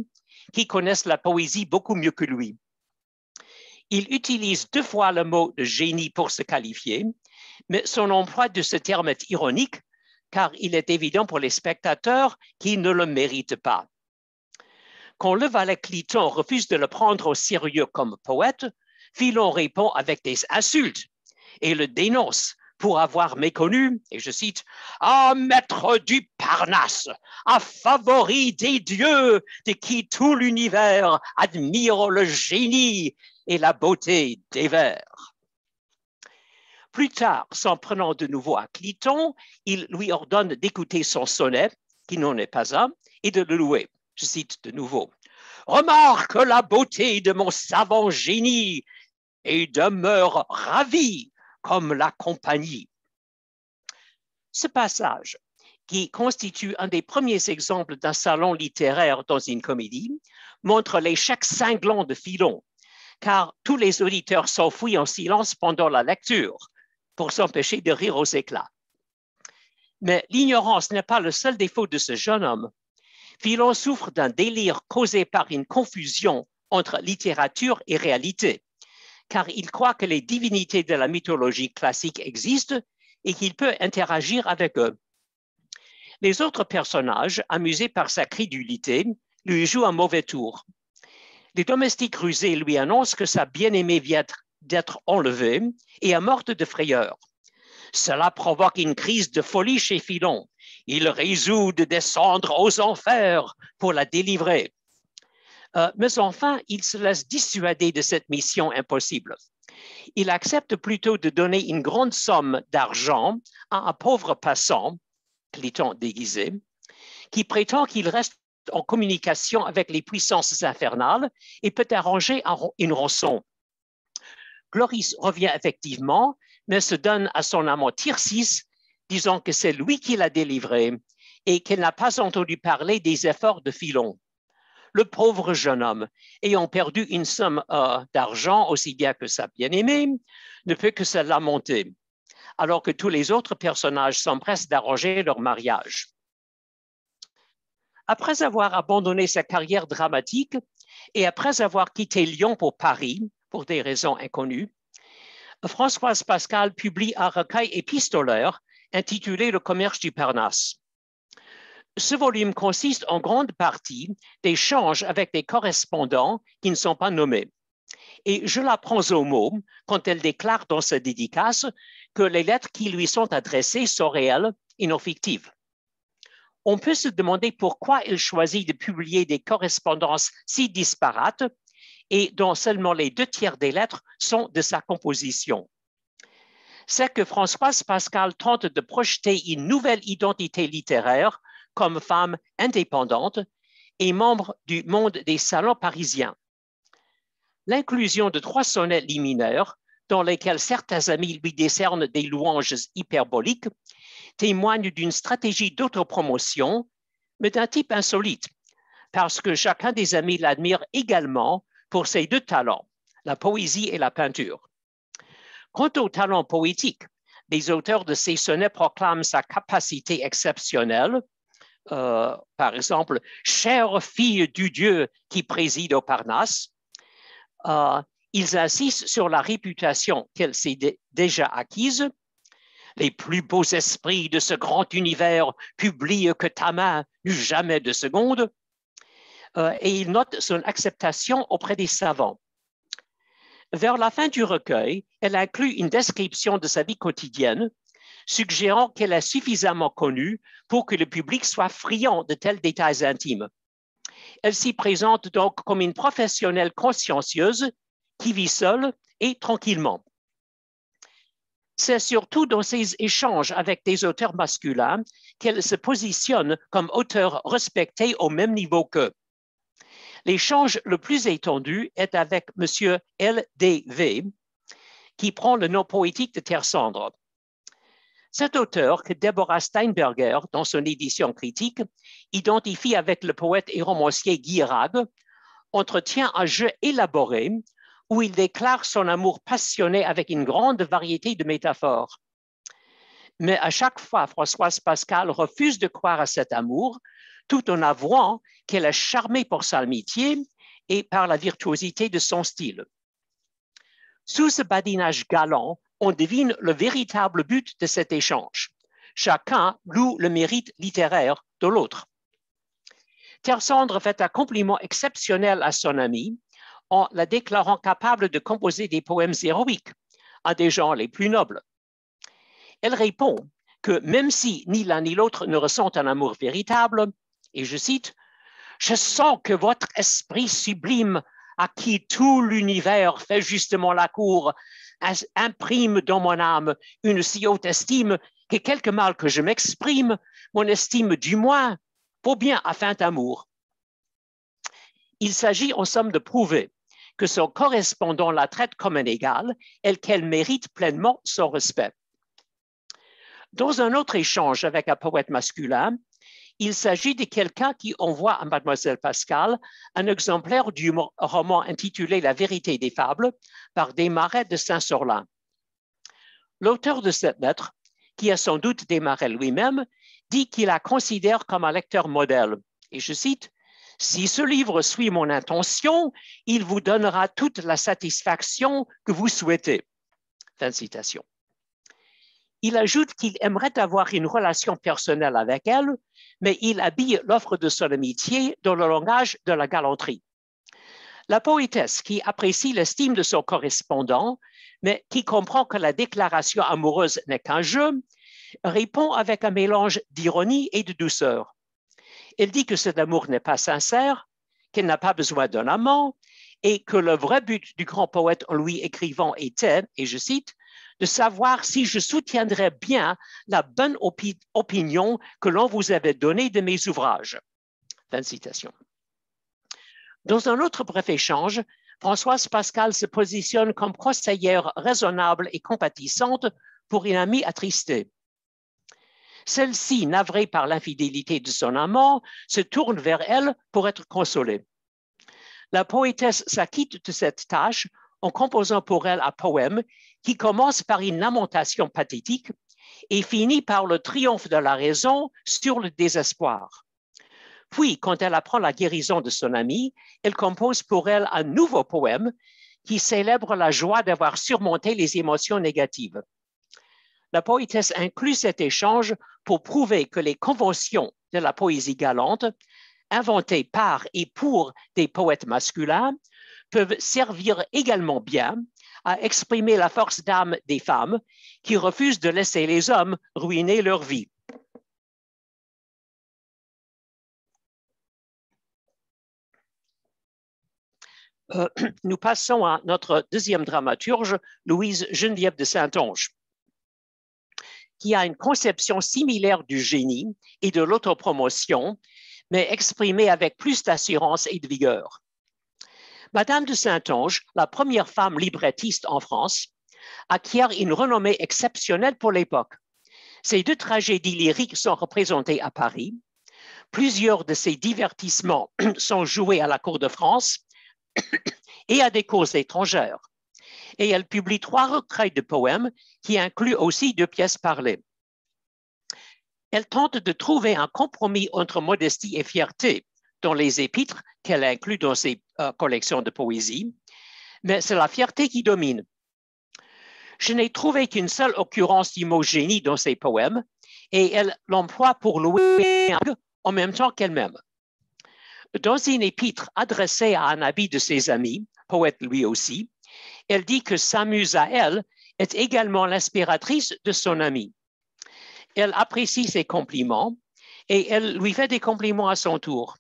qui connaissent la poésie beaucoup mieux que lui. Il utilise 2 fois le mot de génie pour se qualifier, mais son emploi de ce terme est ironique car il est évident pour les spectateurs qu'il ne le mérite pas. Quand le valet Cliton refuse de le prendre au sérieux comme poète, Philon répond avec des insultes et le dénonce pour avoir méconnu, et je cite, « un maître du Parnasse, un favori des dieux de qui tout l'univers admire le génie et la beauté des vers. » Plus tard, s'en prenant de nouveau à Cliton, il lui ordonne d'écouter son sonnet, qui n'en est pas un, et de le louer. Je cite de nouveau, « Remarque la beauté de mon savant génie et demeure ravi comme la compagnie. » Ce passage, qui constitue un des premiers exemples d'un salon littéraire dans une comédie, montre l'échec cinglant de Philon, car tous les auditeurs s'enfuient en silence pendant la lecture pour s'empêcher de rire aux éclats. Mais l'ignorance n'est pas le seul défaut de ce jeune homme. Philon souffre d'un délire causé par une confusion entre littérature et réalité, car il croit que les divinités de la mythologie classique existent et qu'il peut interagir avec eux. Les autres personnages, amusés par sa crédulité, lui jouent un mauvais tour. Les domestiques rusés lui annoncent que sa bien-aimée vient d'être enlevée et est morte de frayeur. Cela provoque une crise de folie chez Philon. Il résout de descendre aux enfers pour la délivrer. Mais enfin, il se laisse dissuader de cette mission impossible. Il accepte plutôt de donner une grande somme d'argent à un pauvre passant, Cliton déguisé, qui prétend qu'il reste en communication avec les puissances infernales et peut arranger une rançon. Chloris revient effectivement, mais se donne à son amant Tircis, disant que c'est lui qui l'a délivré et qu'elle n'a pas entendu parler des efforts de Philon. Le pauvre jeune homme, ayant perdu une somme d'argent aussi bien que sa bien-aimée, ne peut que se lamenter, alors que tous les autres personnages s'empressent d'arranger leur mariage. Après avoir abandonné sa carrière dramatique et après avoir quitté Lyon pour Paris, pour des raisons inconnues, Françoise Pascal publie un recueil épistolaire intitulé « Le commerce du Parnasse ». Ce volume consiste en grande partie d'échanges avec des correspondants qui ne sont pas nommés. Et je la prends au mot quand elle déclare dans sa dédicace que les lettres qui lui sont adressées sont réelles et non fictives. On peut se demander pourquoi elle choisit de publier des correspondances si disparates et dont seulement les 2/3 des lettres sont de sa composition. C'est que Françoise Pascal tente de projeter une nouvelle identité littéraire comme femme indépendante et membre du monde des salons parisiens. L'inclusion de 3 sonnets liminaires, dans lesquels certains amis lui décernent des louanges hyperboliques, témoigne d'une stratégie d'autopromotion, mais d'un type insolite, parce que chacun des amis l'admire également pour ses 2 talents, la poésie et la peinture. Quant au talent poétique, les auteurs de ces sonnets proclament sa capacité exceptionnelle. Par exemple, « Chère fille du Dieu qui préside au Parnasse », ils insistent sur la réputation qu'elle s'est déjà acquise. « Les plus beaux esprits de ce grand univers publient que ta main n'eut jamais de seconde ». Et ils notent son acceptation auprès des savants. Vers la fin du recueil, elle inclut une description de sa vie quotidienne, suggérant qu'elle est suffisamment connue pour que le public soit friand de tels détails intimes. Elle s'y présente donc comme une professionnelle consciencieuse qui vit seule et tranquillement. C'est surtout dans ses échanges avec des auteurs masculins qu'elle se positionne comme auteur respecté au même niveau qu'eux. L'échange le plus étendu est avec M. L.D.V., qui prend le nom poétique de Terre Cendre. Cet auteur, que Deborah Steinberger, dans son édition critique, identifie avec le poète et romancier Guy Rag, entretient un jeu élaboré où il déclare son amour passionné avec une grande variété de métaphores. Mais à chaque fois, Françoise Pascal refuse de croire à cet amour, tout en avouant qu'elle est charmée par son amitié et par la virtuosité de son style. Sous ce badinage galant, on devine le véritable but de cet échange. Chacun loue le mérite littéraire de l'autre. Terre Cendre fait un compliment exceptionnel à son ami en la déclarant capable de composer des poèmes héroïques à des gens les plus nobles. Elle répond que même si ni l'un ni l'autre ne ressentent un amour véritable, et je cite, « Je sens que votre esprit sublime, à qui tout l'univers fait justement la cour, imprime dans mon âme une si haute estime que quelque mal que je m'exprime, mon estime du moins, vaut bien afin d'amour. » Il s'agit en somme de prouver que son correspondant la traite comme un égal et qu'elle mérite pleinement son respect. Dans un autre échange avec un poète masculin, il s'agit de quelqu'un qui envoie à Mademoiselle Pascal un exemplaire du roman intitulé « La vérité des fables » par Desmarais de Saint-Sorlin. L'auteur de cette lettre, qui a sans doute Desmarais lui-même, dit qu'il la considère comme un lecteur modèle. Et je cite, « Si ce livre suit mon intention, il vous donnera toute la satisfaction que vous souhaitez. » Fin de citation. Il ajoute qu'il aimerait avoir une relation personnelle avec elle, mais il habille l'offre de son amitié dans le langage de la galanterie. La poétesse, qui apprécie l'estime de son correspondant, mais qui comprend que la déclaration amoureuse n'est qu'un jeu, répond avec un mélange d'ironie et de douceur. Elle dit que cet amour n'est pas sincère, qu'elle n'a pas besoin d'un amant, et que le vrai but du grand poète en lui écrivant était, et je cite, de savoir si je soutiendrais bien la bonne opinion que l'on vous avait donnée de mes ouvrages. Fin de citation. Dans un autre bref échange, Françoise Pascal se positionne comme conseillère raisonnable et compatissante pour une amie attristée. Celle-ci, navrée par l'infidélité de son amant, se tourne vers elle pour être consolée. La poétesse s'acquitte de cette tâche en composant pour elle un poème qui commence par une lamentation pathétique et finit par le triomphe de la raison sur le désespoir. Puis, quand elle apprend la guérison de son amie, elle compose pour elle un nouveau poème qui célèbre la joie d'avoir surmonté les émotions négatives. La poétesse inclut cet échange pour prouver que les conventions de la poésie galante, inventées par et pour des poètes masculins, peuvent servir également bien à exprimer la force d'âme des femmes qui refusent de laisser les hommes ruiner leur vie. Nous passons à notre deuxième dramaturge, Louise Geneviève de Saintonge, qui a une conception similaire du génie et de l'autopromotion, mais exprimée avec plus d'assurance et de vigueur. Madame de Saintonge, la première femme librettiste en France, acquiert une renommée exceptionnelle pour l'époque. Ses deux tragédies lyriques sont représentées à Paris. Plusieurs de ses divertissements sont joués à la cour de France et à des cours étrangères. Et elle publie 3 recueils de poèmes qui incluent aussi 2 pièces parlées. Elle tente de trouver un compromis entre modestie et fierté dans les épîtres qu'elle inclut dans ses collections de poésie, mais c'est la fierté qui domine. Je n'ai trouvé qu'une seule occurrence du mot génie dans ses poèmes et elle l'emploie pour louer en même temps qu'elle-même. Dans une épître adressée à un ami de ses amis, poète lui aussi, elle dit que sa muse à elle est également l'inspiratrice de son ami. Elle apprécie ses compliments et elle lui fait des compliments à son tour.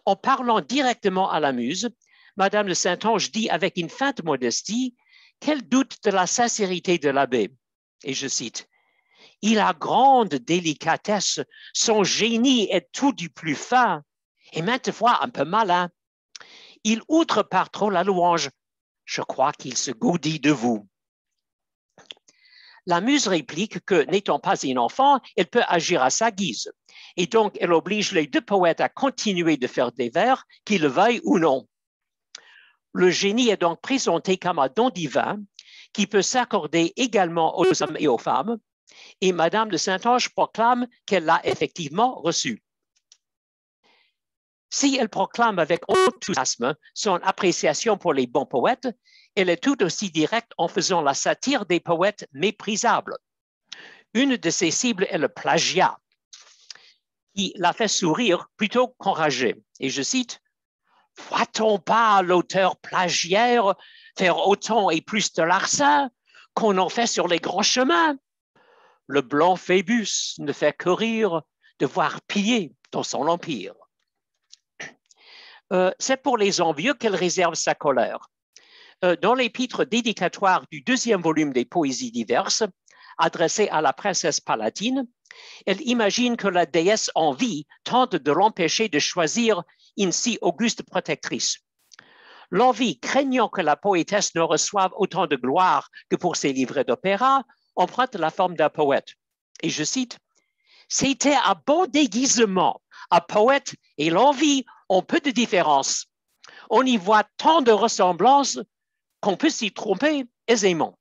En parlant directement à la muse, Madame de Saintonge dit avec une feinte modestie qu'elle doute de la sincérité de l'abbé. Et je cite, « Il a grande délicatesse, son génie est tout du plus fin, et maintes fois un peu malin. Il outre par trop la louange. Je crois qu'il se gaudit de vous. » La muse réplique que, n'étant pas une enfant, elle peut agir à sa guise. Et donc, elle oblige les 2 poètes à continuer de faire des vers, qu'ils le veuillent ou non. Le génie est donc présenté comme un don divin qui peut s'accorder également aux hommes et aux femmes, et Madame de Saint-Onge proclame qu'elle l'a effectivement reçu. Si elle proclame avec enthousiasme son appréciation pour les bons poètes, elle est tout aussi directe en faisant la satire des poètes méprisables. Une de ses cibles est le plagiat, qui la fait sourire plutôt qu'enrager. Et je cite, « Voit-on pas l'auteur plagiaire faire autant et plus de larcin qu'on en fait sur les grands chemins? Le blanc Phébus ne fait que rire de voir piller dans son empire. » C'est pour les envieux qu'elle réserve sa colère. Dans l'épître dédicatoire du 2e volume des Poésies diverses, adressée à la princesse palatine, elle imagine que la déesse en vie tente de l'empêcher de choisir une si auguste protectrice. L'envie, craignant que la poétesse ne reçoive autant de gloire que pour ses livrets d'opéra, emprunte la forme d'un poète. Et je cite, « C'était un bon déguisement. Un poète et l'envie ont peu de différence. On y voit tant de ressemblances qu'on peut s'y tromper aisément. »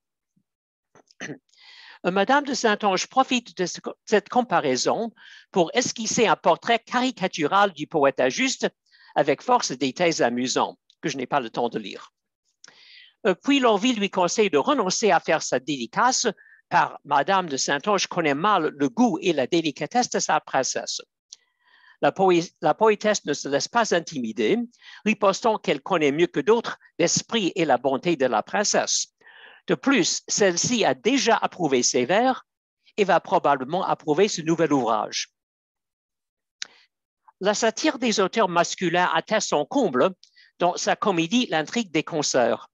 Madame de Saint-Onge profite de cette comparaison pour esquisser un portrait caricatural du poète injuste avec force des thèses amusants que je n'ai pas le temps de lire. Puis l'envie lui conseille de renoncer à faire sa dédicace car Madame de Saint-Onge connaît mal le goût et la délicatesse de sa princesse. La poétesse ne se laisse pas intimider, ripostant qu'elle connaît mieux que d'autres l'esprit et la bonté de la princesse. De plus, celle-ci a déjà approuvé ses vers et va probablement approuver ce nouvel ouvrage. La satire des auteurs masculins atteint son comble dans sa comédie L'intrigue des concerts.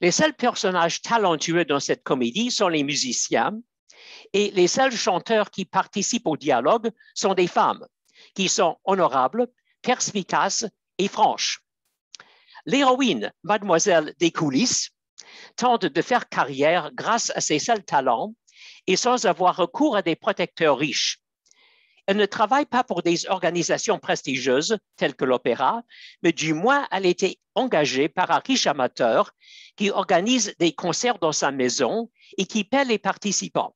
Les seuls personnages talentueux dans cette comédie sont les musiciens et les seuls chanteurs qui participent au dialogue sont des femmes qui sont honorables, perspicaces et franches. L'héroïne, Mademoiselle des Coulisses, tente de faire carrière grâce à ses seuls talents et sans avoir recours à des protecteurs riches. Elle ne travaille pas pour des organisations prestigieuses telles que l'opéra, mais du moins elle a été engagée par un riche amateur qui organise des concerts dans sa maison et qui paie les participants.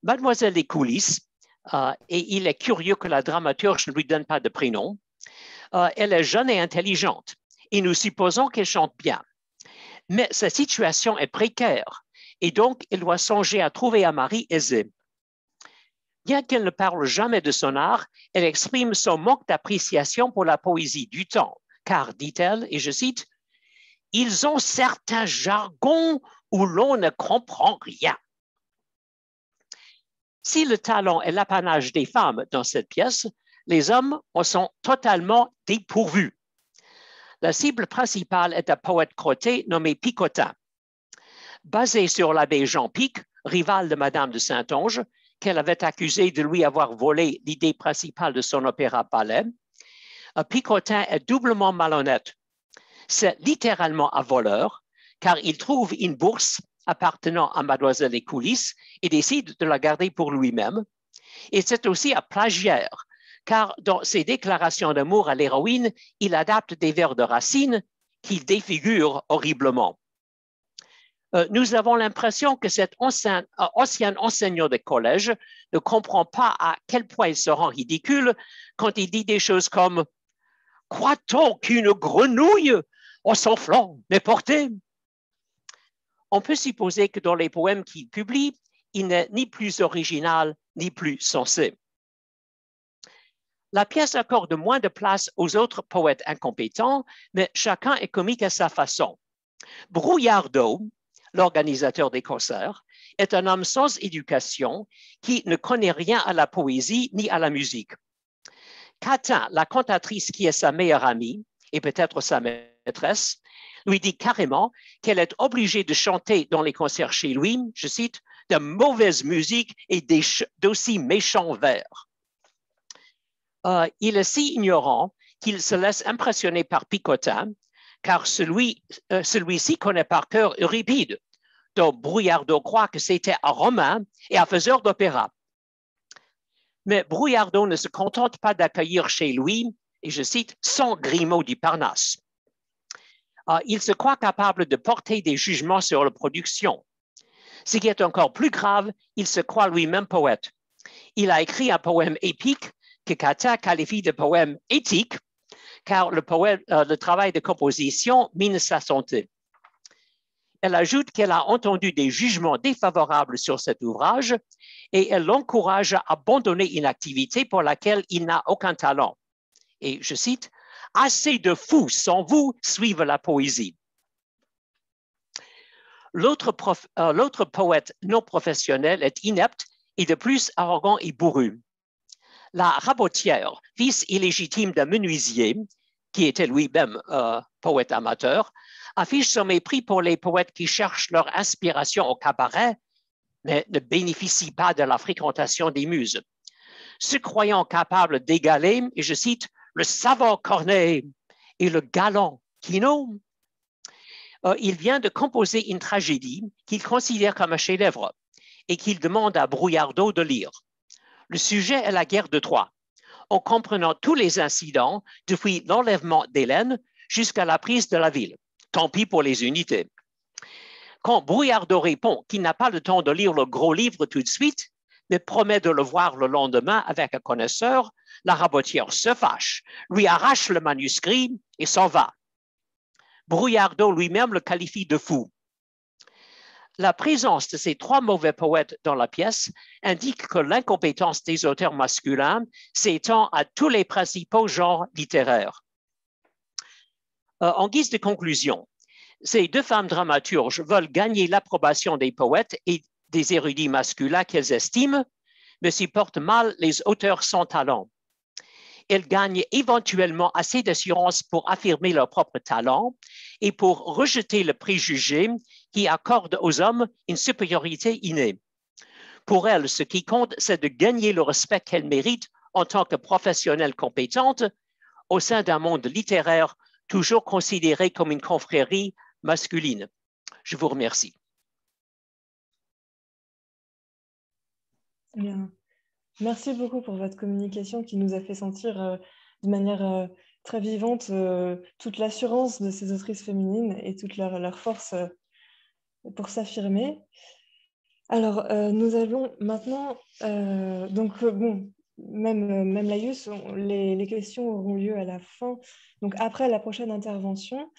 Mademoiselle des Coulisses, et il est curieux que la dramaturge ne lui donne pas de prénom, elle est jeune et intelligente et nous supposons qu'elle chante bien. Mais sa situation est précaire et donc elle doit songer à trouver un mari aisé. Bien qu'elle ne parle jamais de son art, elle exprime son manque d'appréciation pour la poésie du temps, car, dit-elle, et je cite, « Ils ont certains jargons où l'on ne comprend rien. » Si le talent est l'apanage des femmes dans cette pièce, les hommes en sont totalement dépourvus. La cible principale est un poète crotté nommé Picotin. Basé sur l'abbé Jean Pic, rival de Madame de Saint-Onge, qu'elle avait accusé de lui avoir volé l'idée principale de son opéra-ballet, Picotin est doublement malhonnête. C'est littéralement un voleur, car il trouve une bourse appartenant à Mademoiselle des Coulisses et décide de la garder pour lui-même. Et c'est aussi un plagiaire, car dans ses déclarations d'amour à l'héroïne, il adapte des vers de Racine qu'il défigure horriblement. Nous avons l'impression que cet ancien enseignant de collège ne comprend pas à quel point il se rend ridicule quand il dit des choses comme « Croit-on qu'une grenouille en son flanc n'est portée ?» On peut supposer que dans les poèmes qu'il publie, il n'est ni plus original ni plus sensé. La pièce accorde moins de place aux autres poètes incompétents, mais chacun est comique à sa façon. Brouillardeau, l'organisateur des concerts, est un homme sans éducation qui ne connaît rien à la poésie ni à la musique. Catin, la cantatrice qui est sa meilleure amie et peut-être sa maîtresse, lui dit carrément qu'elle est obligée de chanter dans les concerts chez lui, je cite, « de mauvaise musique et d'aussi méchants vers ». Il est si ignorant qu'il se laisse impressionner par Picotin, car celui-ci connaît par cœur Euripide, dont Brouillardeau croit que c'était un Romain et un faiseur d'opéra. Mais Brouillardeau ne se contente pas d'accueillir chez lui, et je cite, « son Grimaud du Parnasse ». Il se croit capable de porter des jugements sur la production. Ce qui est encore plus grave, il se croit lui-même poète. Il a écrit un poème épique que Kata qualifie de poème éthique, car le travail de composition mine sa santé. Elle ajoute qu'elle a entendu des jugements défavorables sur cet ouvrage et elle l'encourage à abandonner une activité pour laquelle il n'a aucun talent. Et je cite, « Assez de fous sans vous suivent la poésie ». L'autre poète non professionnel est inepte et de plus arrogant et bourru. La Rabotière, fils illégitime d'un menuisier, qui était lui-même poète amateur, affiche son mépris pour les poètes qui cherchent leur inspiration au cabaret, mais ne bénéficient pas de la fréquentation des muses. Se croyant capable d'égaler, et je cite, le savant Corneille et le galant Quinault, il vient de composer une tragédie qu'il considère comme un chef-d'œuvre et qu'il demande à Brouillardeau de lire. Le sujet est la guerre de Troie, en comprenant tous les incidents depuis l'enlèvement d'Hélène jusqu'à la prise de la ville. Tant pis pour les unités. Quand Brouillardeau répond qu'il n'a pas le temps de lire le gros livre tout de suite, mais promet de le voir le lendemain avec un connaisseur, la Rabotière se fâche, lui arrache le manuscrit et s'en va. Brouillardeau lui-même le qualifie de fou. La présence de ces trois mauvais poètes dans la pièce indique que l'incompétence des auteurs masculins s'étend à tous les principaux genres littéraires. En guise de conclusion, ces deux femmes dramaturges veulent gagner l'approbation des poètes et des érudits masculins qu'elles estiment, mais supportent mal les auteurs sans talent. Elles gagnent éventuellement assez d'assurance pour affirmer leur propre talent et pour rejeter le préjugé qui accorde aux hommes une supériorité innée. Pour elles, ce qui compte, c'est de gagner le respect qu'elles méritent en tant que professionnelles compétentes au sein d'un monde littéraire toujours considéré comme une confrérie masculine. Je vous remercie. Bien. Merci beaucoup pour votre communication qui nous a fait sentir de manière très vivante toute l'assurance de ces autrices féminines et toute leur force pour s'affirmer. Alors, nous allons maintenant, bon, même Laïus, les questions auront lieu à la fin, donc après la prochaine intervention,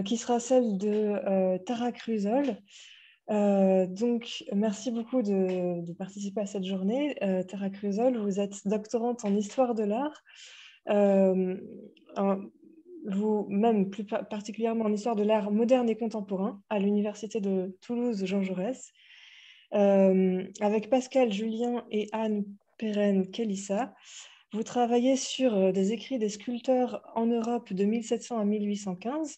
qui sera celle de Tara Cruzol. Donc, merci beaucoup de participer à cette journée. Tara Cruzol, vous êtes doctorante en histoire de l'art, vous-même plus particulièrement en histoire de l'art moderne et contemporain à l'Université de Toulouse Jean Jaurès. Avec Pascal Julien et Anne Perren-Kelissa, vous travaillez sur des écrits des sculpteurs en Europe de 1700 à 1815,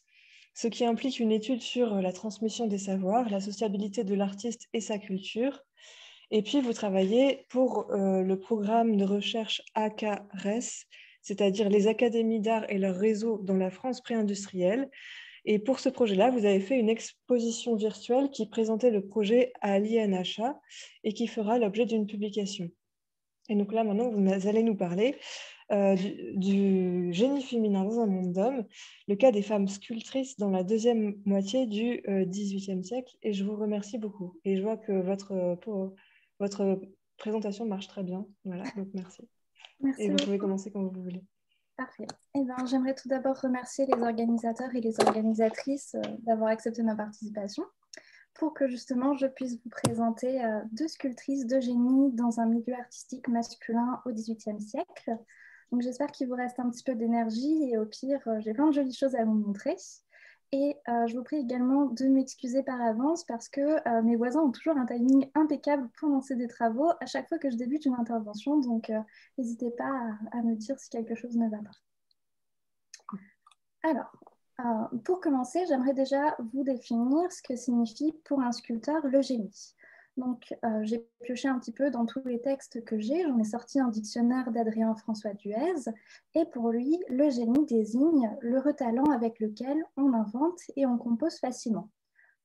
ce qui implique une étude sur la transmission des savoirs, la sociabilité de l'artiste et sa culture. Et puis, vous travaillez pour le programme de recherche ACARES, c'est-à-dire les académies d'art et leur réseau dans la France pré-industrielle. Et pour ce projet-là, vous avez fait une exposition virtuelle qui présentait le projet à l'INHA et qui fera l'objet d'une publication. Et donc là, maintenant, vous allez nous parler du génie féminin dans un monde d'hommes, le cas des femmes sculptrices dans la deuxième moitié du XVIIIe siècle. Et je vous remercie beaucoup. Et je vois que votre présentation marche très bien. Voilà, donc merci. Merci et vous beaucoup. pouvez commencer quand vous voulez. Parfait. J'aimerais tout d'abord remercier les organisateurs et les organisatrices d'avoir accepté ma participation pour que justement je puisse vous présenter deux sculptrices de génie dans un milieu artistique masculin au XVIIIe siècle. Donc j'espère qu'il vous reste un petit peu d'énergie et au pire, j'ai plein de jolies choses à vous montrer. Et je vous prie également de m'excuser par avance parce que mes voisins ont toujours un timing impeccable pour lancer des travaux à chaque fois que je débute une intervention. Donc n'hésitez pas à me dire si quelque chose ne va pas. Alors, pour commencer, j'aimerais déjà vous définir ce que signifie pour un sculpteur le génie. Donc, j'ai pioché un petit peu dans tous les textes que j'ai. J'en ai sorti un dictionnaire d'Adrien François Duez. Et pour lui, le génie désigne le talent avec lequel on invente et on compose facilement.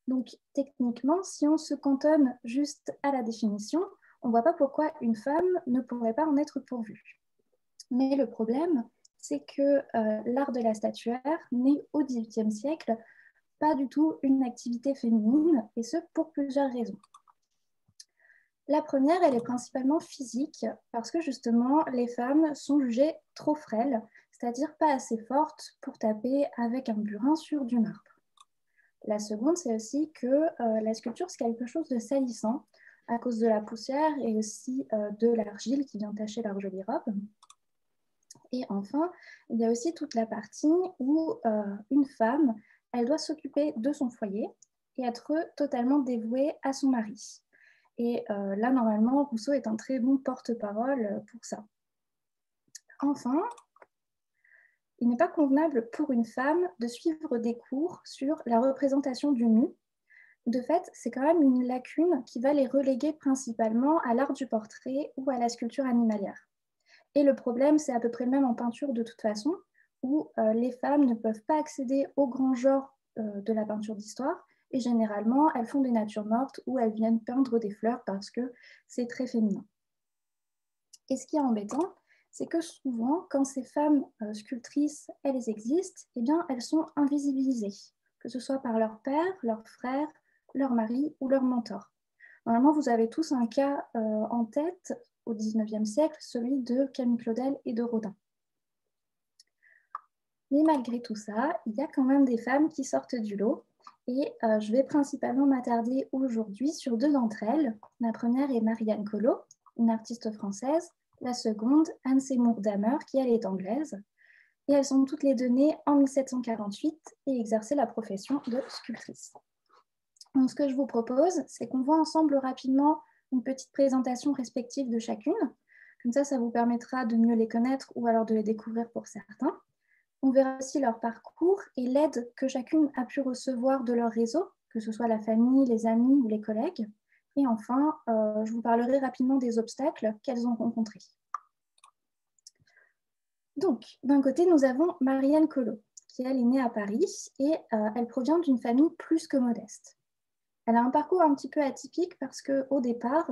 Donc, techniquement, si on se cantonne juste à la définition, on ne voit pas pourquoi une femme ne pourrait pas en être pourvue. Mais le problème, c'est que l'art de la statuaire naît au XVIIIe siècle, pas du tout une activité féminine, et ce pour plusieurs raisons. La première, elle est principalement physique, parce que justement, les femmes sont jugées trop frêles, c'est-à-dire pas assez fortes pour taper avec un burin sur du marbre. La seconde, c'est aussi que la sculpture, c'est quelque chose de salissant, à cause de la poussière et aussi de l'argile qui vient tacher leur jolie robe. Et enfin, il y a aussi toute la partie où une femme, elle doit s'occuper de son foyer et être totalement dévouée à son mari. Et là, normalement, Rousseau est un très bon porte-parole pour ça. Enfin, il n'est pas convenable pour une femme de suivre des cours sur la représentation du nu. De fait, c'est quand même une lacune qui va les reléguer principalement à l'art du portrait ou à la sculpture animalière. Et le problème, c'est à peu près le même en peinture de toute façon, où les femmes ne peuvent pas accéder au grand genre de la peinture d'histoire, et généralement, elles font des natures mortes ou elles viennent peindre des fleurs parce que c'est très féminin. Et ce qui est embêtant, c'est que souvent, quand ces femmes sculptrices, elles existent, eh bien, elles sont invisibilisées, que ce soit par leur père, leur frère, leur mari ou leur mentor. Normalement, vous avez tous un cas en tête au XIXe siècle, celui de Camille Claudel et de Rodin. Mais malgré tout ça, il y a quand même des femmes qui sortent du lot. Et je vais principalement m'attarder aujourd'hui sur deux d'entre elles. La première est Marianne Collot, une artiste française. La seconde, Anne Seymour Damer, qui elle est anglaise. Et elles sont toutes les deux nées en 1748 et exerçaient la profession de sculptrice. Donc, ce que je vous propose, c'est qu'on voit ensemble rapidement une petite présentation respective de chacune. Comme ça vous permettra de mieux les connaître ou alors de les découvrir pour certains. On verra aussi leur parcours et l'aide que chacune a pu recevoir de leur réseau, que ce soit la famille, les amis ou les collègues. Et enfin, je vous parlerai rapidement des obstacles qu'elles ont rencontrés. Donc, d'un côté, nous avons Marianne Collot, qui elle est née à Paris et elle provient d'une famille plus que modeste. Elle a un parcours un petit peu atypique parce qu'au départ,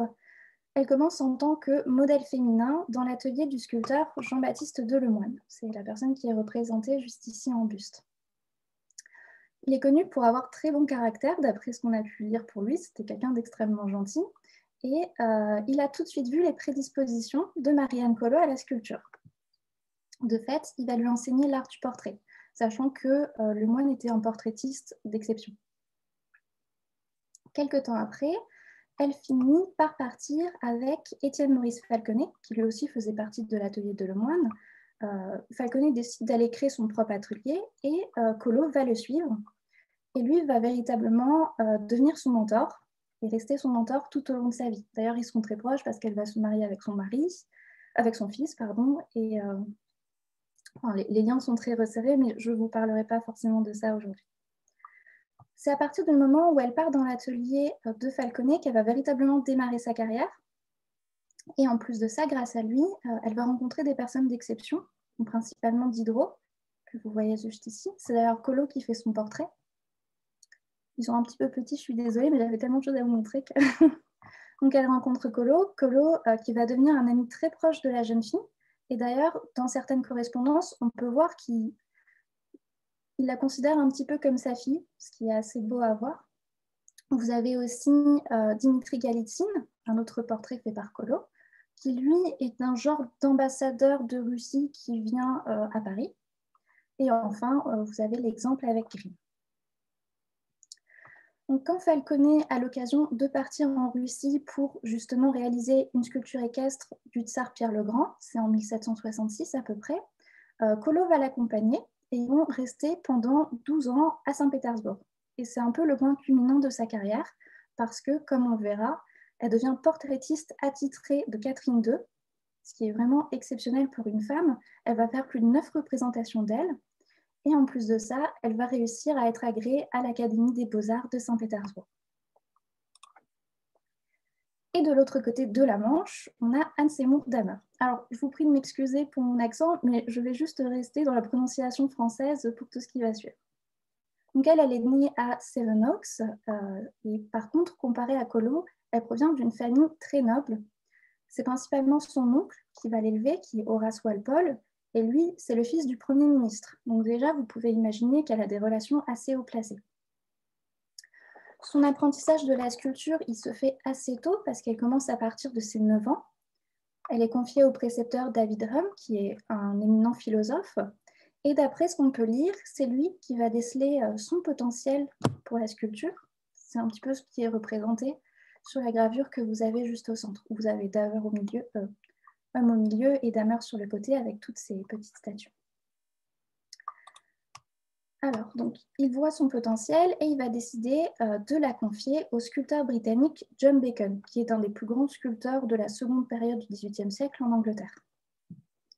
elle commence en tant que modèle féminin dans l'atelier du sculpteur Jean-Baptiste Delemoine. C'est la personne qui est représentée juste ici en buste. Il est connu pour avoir très bon caractère, d'après ce qu'on a pu lire pour lui. C'était quelqu'un d'extrêmement gentil. Et il a tout de suite vu les prédispositions de Marianne Collot à la sculpture. De fait, il va lui enseigner l'art du portrait, sachant que le moine était un portraitiste d'exception. Quelque temps après, elle finit par partir avec Étienne Maurice Falconet, qui lui aussi faisait partie de l'atelier de Lemoine. Falconet décide d'aller créer son propre atelier et Collot va le suivre. Et lui va véritablement devenir son mentor et rester son mentor tout au long de sa vie. D'ailleurs, ils sont très proches parce qu'elle va se marier avec son mari, avec son fils, pardon, et enfin, les liens sont très resserrés, mais je ne vous parlerai pas forcément de ça aujourd'hui. C'est à partir du moment où elle part dans l'atelier de Falconet qu'elle va véritablement démarrer sa carrière. Et en plus de ça, grâce à lui, elle va rencontrer des personnes d'exception, principalement Diderot, que vous voyez juste ici. C'est d'ailleurs Collot qui fait son portrait. Ils sont un petit peu petits, je suis désolée, mais j'avais tellement de choses à vous montrer. Donc elle rencontre Collot, qui va devenir un ami très proche de la jeune fille. Et d'ailleurs, dans certaines correspondances, on peut voir qu'il la considère un petit peu comme sa fille, ce qui est assez beau à voir. Vous avez aussi Dimitri Galitsine, un autre portrait fait par Collot, qui lui est un genre d'ambassadeur de Russie qui vient à Paris. Et enfin, vous avez l'exemple avec Grimm. Donc, quand Falconet a l'occasion de partir en Russie pour justement réaliser une sculpture équestre du tsar Pierre le Grand, c'est en 1766 à peu près, Collot va l'accompagner et ils vont rester pendant 12 ans à Saint-Pétersbourg. Et c'est un peu le point culminant de sa carrière parce que, comme on le verra, elle devient portraitiste attitrée de Catherine II, ce qui est vraiment exceptionnel pour une femme. Elle va faire plus de 9 représentations d'elle. Et en plus de ça, elle va réussir à être agréée à l'Académie des Beaux-Arts de Saint-Pétersbourg. Et de l'autre côté de la Manche, on a Anne Seymour Damer. Alors, je vous prie de m'excuser pour mon accent, mais je vais juste rester dans la prononciation française pour tout ce qui va suivre. Donc elle est née à Sevenoaks, et par contre, comparée à Collot, elle provient d'une famille très noble. C'est principalement son oncle qui va l'élever, qui est Horace Walpole, Et lui, c'est le fils du Premier ministre. Donc déjà, vous pouvez imaginer qu'elle a des relations assez haut placées. Son apprentissage de la sculpture, il se fait assez tôt parce qu'elle commence à partir de ses 9 ans. Elle est confiée au précepteur David Hume, qui est un éminent philosophe. Et d'après ce qu'on peut lire, c'est lui qui va déceler son potentiel pour la sculpture. C'est un petit peu ce qui est représenté sur la gravure que vous avez juste au centre. Vous avez Damer au milieu, Hume au milieu et Damer sur le côté avec toutes ces petites statues. Alors, donc, il voit son potentiel et il va décider de la confier au sculpteur britannique John Bacon, qui est un des plus grands sculpteurs de la seconde période du XVIIIe siècle en Angleterre.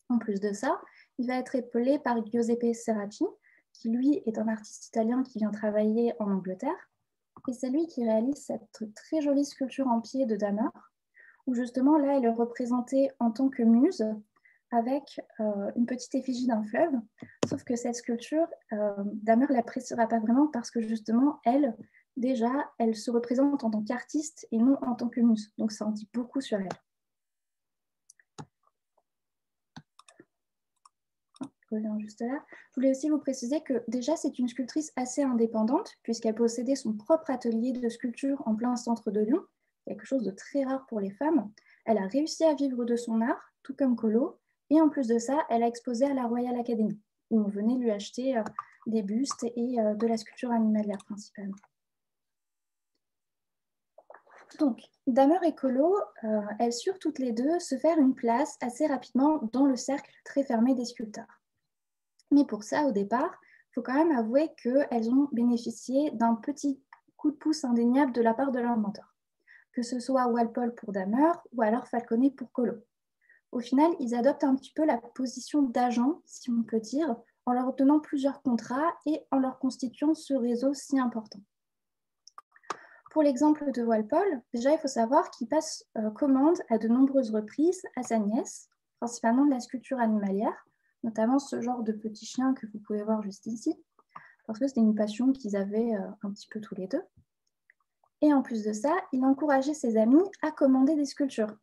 En plus de ça, il va être épaulé par Giuseppe Serracci, qui lui est un artiste italien qui vient travailler en Angleterre. Et c'est lui qui réalise cette très jolie sculpture en pied de Damer, où justement là, elle est représentée en tant que muse, avec une petite effigie d'un fleuve, sauf que cette sculpture, Damer ne l'appréciera pas vraiment parce que justement, elle, déjà, elle se représente en tant qu'artiste et non en tant que muse. Donc ça en dit beaucoup sur elle. Je reviens juste là. Je voulais aussi vous préciser que déjà, c'est une sculptrice assez indépendante, puisqu'elle possédait son propre atelier de sculpture en plein centre de Lyon, quelque chose de très rare pour les femmes. Elle a réussi à vivre de son art, tout comme Collot. Et en plus de ça, elle a exposé à la Royal Academy, où on venait lui acheter des bustes et de la sculpture animalière principalement. Donc, Damer et Collot, elles surent toutes les deux se faire une place assez rapidement dans le cercle très fermé des sculpteurs. Mais pour ça, au départ, il faut quand même avouer qu'elles ont bénéficié d'un petit coup de pouce indéniable de la part de leur mentor, que ce soit Walpole pour Damer ou alors Falconet pour Collot. Au final, ils adoptent un petit peu la position d'agent, si on peut dire, en leur obtenant plusieurs contrats et en leur constituant ce réseau si important. Pour l'exemple de Walpole, déjà, il faut savoir qu'il passe commande à de nombreuses reprises à sa nièce, principalement de la sculpture animalière, notamment ce genre de petits chiens que vous pouvez voir juste ici, parce que c'était une passion qu'ils avaient un petit peu tous les deux. Et en plus de ça, il encourageait ses amis à commander des sculptures.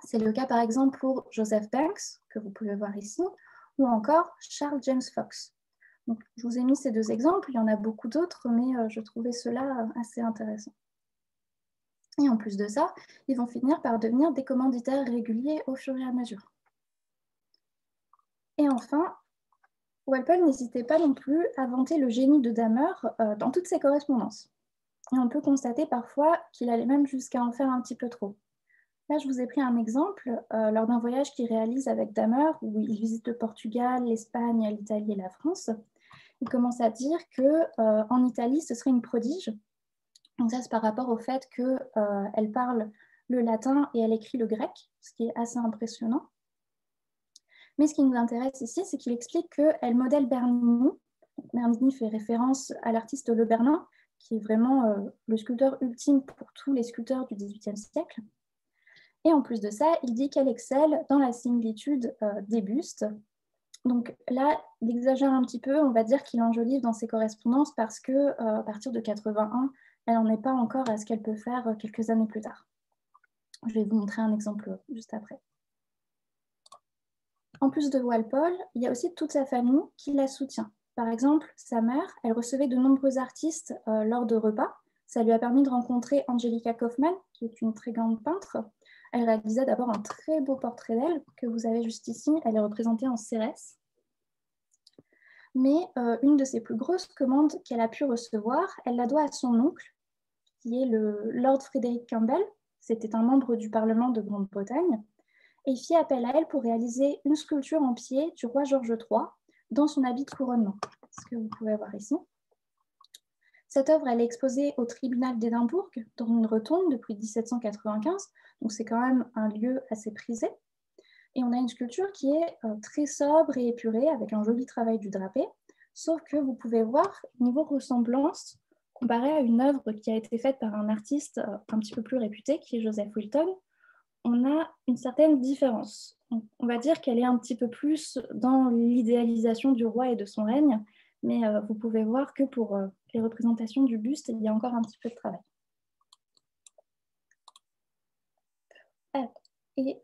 C'est le cas par exemple pour Joseph Banks, que vous pouvez voir ici, ou encore Charles James Fox. Donc, je vous ai mis ces deux exemples, il y en a beaucoup d'autres, mais je trouvais cela assez intéressant. Et en plus de ça, ils vont finir par devenir des commanditaires réguliers au fur et à mesure. Et enfin, Walpole n'hésitait pas non plus à vanter le génie de Damer dans toutes ses correspondances. Et on peut constater parfois qu'il allait même jusqu'à en faire un petit peu trop. Là, je vous ai pris un exemple lors d'un voyage qu'il réalise avec Damer, où il visite le Portugal, l'Espagne, l'Italie et la France. Il commence à dire qu'en Italie, ce serait une prodige. Donc ça, c'est par rapport au fait qu'elle parle le latin et elle écrit le grec, ce qui est assez impressionnant. Mais ce qui nous intéresse ici, c'est qu'il explique qu'elle modèle Bernini. Bernini fait référence à l'artiste Le Bernin, qui est vraiment le sculpteur ultime pour tous les sculpteurs du XVIIIe siècle. Et en plus de ça, il dit qu'elle excelle dans la similitude des bustes. Donc là, il exagère un petit peu, on va dire qu'il enjolive dans ses correspondances parce qu'à partir de 81, elle n'en est pas encore à ce qu'elle peut faire quelques années plus tard. Je vais vous montrer un exemple juste après. En plus de Walpole, il y a aussi toute sa famille qui la soutient. Par exemple, sa mère, elle recevait de nombreux artistes lors de repas. Ça lui a permis de rencontrer Angelica Kauffmann, qui est une très grande peintre. Elle réalisa d'abord un très beau portrait d'elle, que vous avez juste ici. Elle est représentée en Cérès. Mais une de ses plus grosses commandes qu'elle a pu recevoir, elle la doit à son oncle, qui est le Lord Frederick Campbell. C'était un membre du Parlement de Grande-Bretagne. Et il fit appel à elle pour réaliser une sculpture en pied du roi George III dans son habit de couronnement, ce que vous pouvez voir ici. Cette œuvre, elle est exposée au tribunal d'Édimbourg dans une rotonde depuis 1795, donc c'est quand même un lieu assez prisé. Et on a une sculpture qui est très sobre et épurée, avec un joli travail du drapé, sauf que vous pouvez voir, niveau ressemblance, comparé à une œuvre qui a été faite par un artiste un petit peu plus réputé, qui est Joseph Wilton, on a une certaine différence. On va dire qu'elle est un petit peu plus dans l'idéalisation du roi et de son règne, mais vous pouvez voir que pour les représentations du buste, il y a encore un petit peu de travail. Et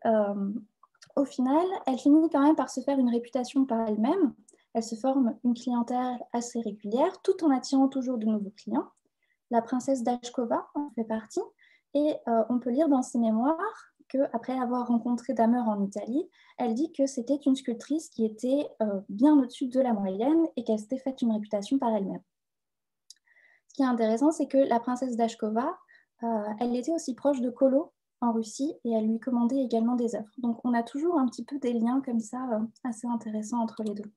au final, elle finit quand même par se faire une réputation par elle-même. Elle se forme une clientèle assez régulière, tout en attirant toujours de nouveaux clients. La princesse Dashkova en fait partie, et on peut lire dans ses mémoires qu'après avoir rencontré Damer en Italie, elle dit que c'était une sculptrice qui était bien au-dessus de la moyenne et qu'elle s'était faite une réputation par elle-même. Ce qui est intéressant, c'est que la princesse Dashkova, elle était aussi proche de Kolo en Russie et elle lui commandait également des œuvres. Donc on a toujours un petit peu des liens comme ça assez intéressants entre les deux.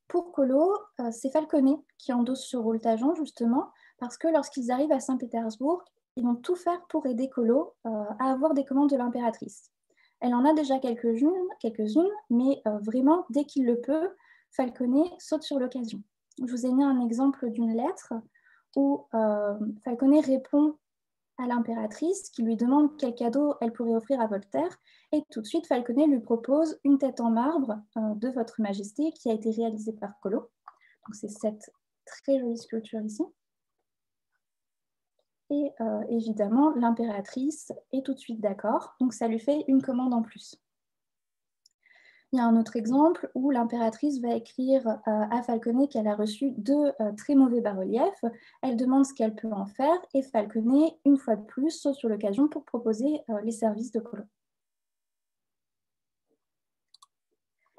Pour Kolo, c'est Falconet qui endosse ce rôle d'agent justement parce que lorsqu'ils arrivent à Saint-Pétersbourg, ils vont tout faire pour aider Kolo à avoir des commandes de l'impératrice. Elle en a déjà quelques-unes, mais vraiment, dès qu'il le peut, Falconet saute sur l'occasion. Je vous ai mis un exemple d'une lettre où Falconet répond à l'impératrice qui lui demande quel cadeau elle pourrait offrir à Voltaire, et tout de suite Falconet lui propose une tête en marbre de Votre Majesté qui a été réalisée par Kolo. Donc c'est cette très jolie sculpture ici. Et évidemment, l'impératrice est tout de suite d'accord, donc ça lui fait une commande en plus. Il y a un autre exemple où l'impératrice va écrire à Falconet qu'elle a reçu 2 très mauvais bas-reliefs. Elle demande ce qu'elle peut en faire et Falconet, une fois de plus, saute sur l'occasion pour proposer les services de Kolo.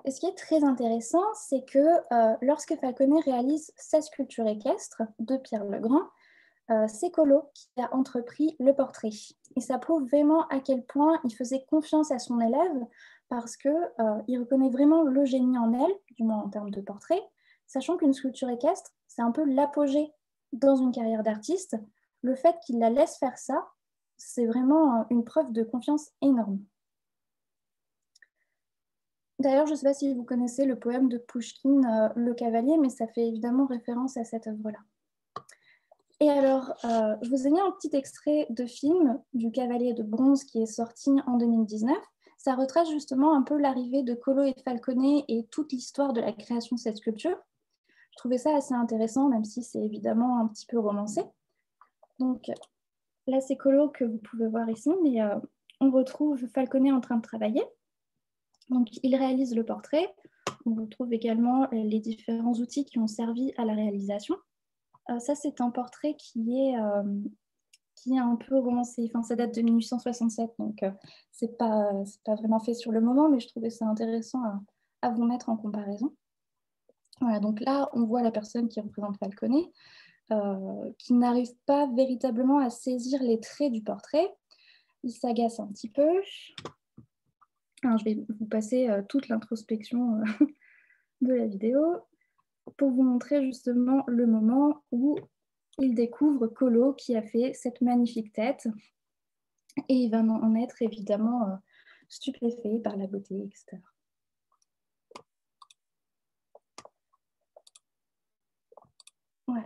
Et ce qui est très intéressant, c'est que lorsque Falconet réalise sa sculpture équestre de Pierre le Grand, c'est Kolo qui a entrepris le portrait. Et ça prouve vraiment à quel point il faisait confiance à son élève parce qu'il reconnaît vraiment le génie en elle, du moins en termes de portrait, sachant qu'une sculpture équestre, c'est un peu l'apogée dans une carrière d'artiste. Le fait qu'il la laisse faire ça, c'est vraiment une preuve de confiance énorme. D'ailleurs, je ne sais pas si vous connaissez le poème de Pouchkine, Le Cavalier, mais ça fait évidemment référence à cette œuvre-là. Et alors, je vous ai mis un petit extrait de film du Cavalier de bronze qui est sorti en 2019. Ça retrace justement un peu l'arrivée de Kolo et Falconet et toute l'histoire de la création de cette sculpture. Je trouvais ça assez intéressant, même si c'est évidemment un petit peu romancé. Donc là, c'est Kolo que vous pouvez voir ici, mais on retrouve Falconet en train de travailler. Donc, il réalise le portrait. On retrouve également les différents outils qui ont servi à la réalisation. Ça, c'est un portrait qui est un peu romancé. Enfin, ça date de 1867, donc c'est pas vraiment fait sur le moment, mais je trouvais ça intéressant à vous mettre en comparaison. Voilà, donc là, on voit la personne qui représente Falconet, qui n'arrive pas véritablement à saisir les traits du portrait. Il s'agace un petit peu. Alors, je vais vous passer toute l'introspection de la vidéo pour vous montrer justement le moment où il découvre Kolo qui a fait cette magnifique tête et il va en être évidemment stupéfait par la beauté, etc. Voilà.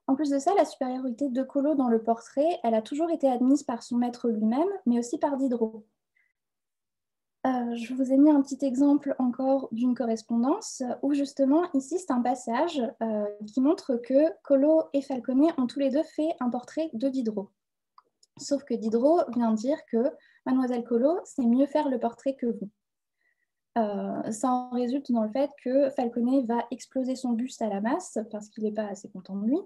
En plus de ça, la supériorité de Kolo dans le portrait, elle a toujours été admise par son maître lui-même, mais aussi par Diderot. Je vous ai mis un petit exemple encore d'une correspondance où justement, ici, c'est un passage qui montre que Kolo et Falconet ont tous les deux fait un portrait de Diderot. Sauf que Diderot vient dire que Mademoiselle Kolo sait mieux faire le portrait que vous. Ça en résulte dans le fait que Falconet va exploser son buste à la masse parce qu'il n'est pas assez content de lui.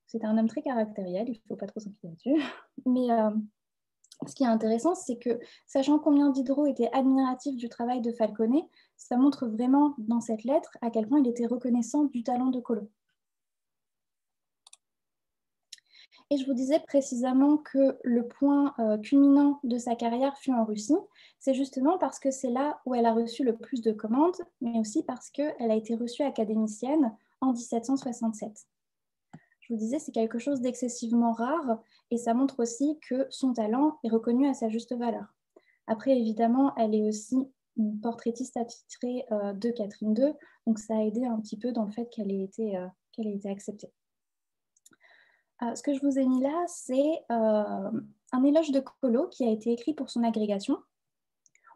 C'est un homme très caractériel, il ne faut pas trop s'inquiéter là-dessus. Mais ce qui est intéressant, c'est que, sachant combien Diderot était admiratif du travail de Falconet, ça montre vraiment dans cette lettre à quel point il était reconnaissant du talent de Kolo. Et je vous disais précisément que le point culminant de sa carrière fut en Russie. C'est justement parce que c'est là où elle a reçu le plus de commandes, mais aussi parce qu'elle a été reçue académicienne en 1767. Je vous disais, c'est quelque chose d'excessivement rare et ça montre aussi que son talent est reconnu à sa juste valeur. Après, évidemment, elle est aussi une portraitiste attitrée de Catherine II, donc ça a aidé un petit peu dans le fait qu'elle ait été acceptée. Ce que je vous ai mis là, c'est un éloge de Kolo qui a été écrit pour son agrégation.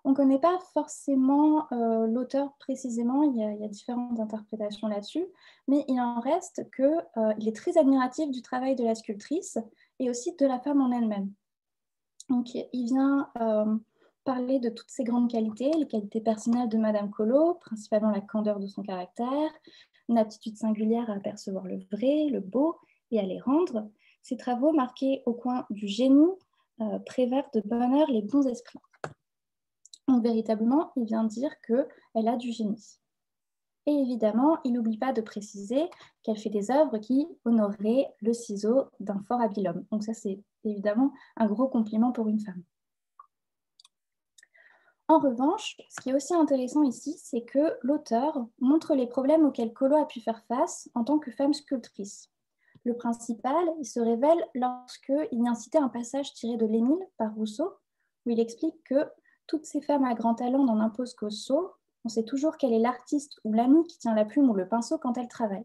On ne connaît pas forcément l'auteur précisément, il y a différentes interprétations là-dessus, mais il en reste qu'il est très admiratif du travail de la sculptrice et aussi de la femme en elle-même. Donc il vient parler de toutes ses grandes qualités, les qualités personnelles de Madame Collot, principalement la candeur de son caractère, une aptitude singulière à apercevoir le vrai, le beau et à les rendre. Ses travaux marqués au coin du génie prévinrent de bonne heure les bons esprits. Donc véritablement, il vient dire qu'elle a du génie. Et évidemment, il n'oublie pas de préciser qu'elle fait des œuvres qui honoreraient le ciseau d'un fort habile homme. Donc ça, c'est évidemment un gros compliment pour une femme. En revanche, ce qui est aussi intéressant ici, c'est que l'auteur montre les problèmes auxquels Collot a pu faire face en tant que femme sculptrice. Le principal, il se révèle lorsqu'il vient citer un passage tiré de l'Émile par Rousseau, où il explique que toutes ces femmes à grand talent n'en imposent qu'au sceau. On sait toujours quel est l'artiste ou l'ami qui tient la plume ou le pinceau quand elle travaille.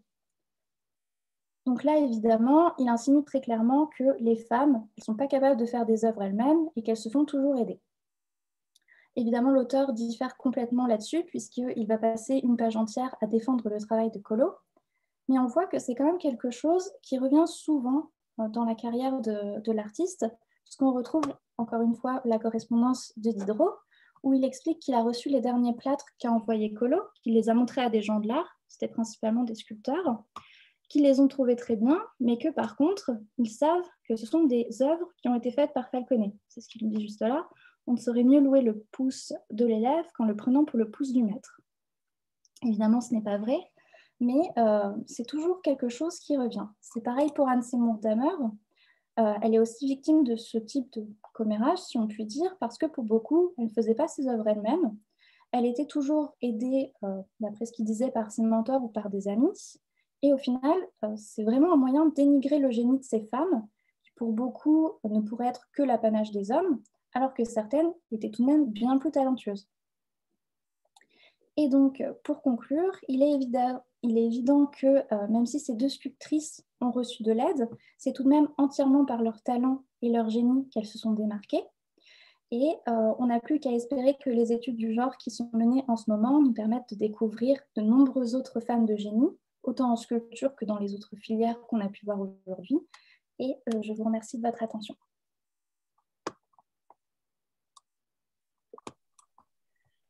Donc là, évidemment, il insinue très clairement que les femmes ne sont pas capables de faire des œuvres elles-mêmes et qu'elles se font toujours aider. Évidemment, l'auteur diffère complètement là-dessus, puisqu'il va passer une page entière à défendre le travail de Collot, mais on voit que c'est quand même quelque chose qui revient souvent dans la carrière de l'artiste, puisqu'on retrouve encore une fois la correspondance de Diderot, où il explique qu'il a reçu les derniers plâtres qu'a envoyé Collot, qu'il les a montrés à des gens de l'art, c'était principalement des sculpteurs, qui les ont trouvés très bien, mais que par contre, ils savent que ce sont des œuvres qui ont été faites par Falconet. C'est ce qu'il dit juste là. On ne saurait mieux louer le pouce de l'élève qu'en le prenant pour le pouce du maître. Évidemment, ce n'est pas vrai, mais c'est toujours quelque chose qui revient. C'est pareil pour Anne Seymour d'Hammer. Elle est aussi victime de ce type de commérage, si on peut dire, parce que pour beaucoup, elle ne faisait pas ses œuvres elle-même. Elle était toujours aidée, d'après ce qu'il disait, par ses mentors ou par des amis. Et au final, c'est vraiment un moyen de dénigrer le génie de ces femmes, qui pour beaucoup ne pourrait être que l'apanage des hommes, alors que certaines étaient tout de même bien plus talentueuses. Et donc, pour conclure, il est évident que même si ces deux sculptrices ont reçu de l'aide, c'est tout de même entièrement par leur talent et leur génie qu'elles se sont démarquées. Et on n'a plus qu'à espérer que les études du genre qui sont menées en ce moment nous permettent de découvrir de nombreuses autres femmes de génie, autant en sculpture que dans les autres filières qu'on a pu voir aujourd'hui. Et je vous remercie de votre attention.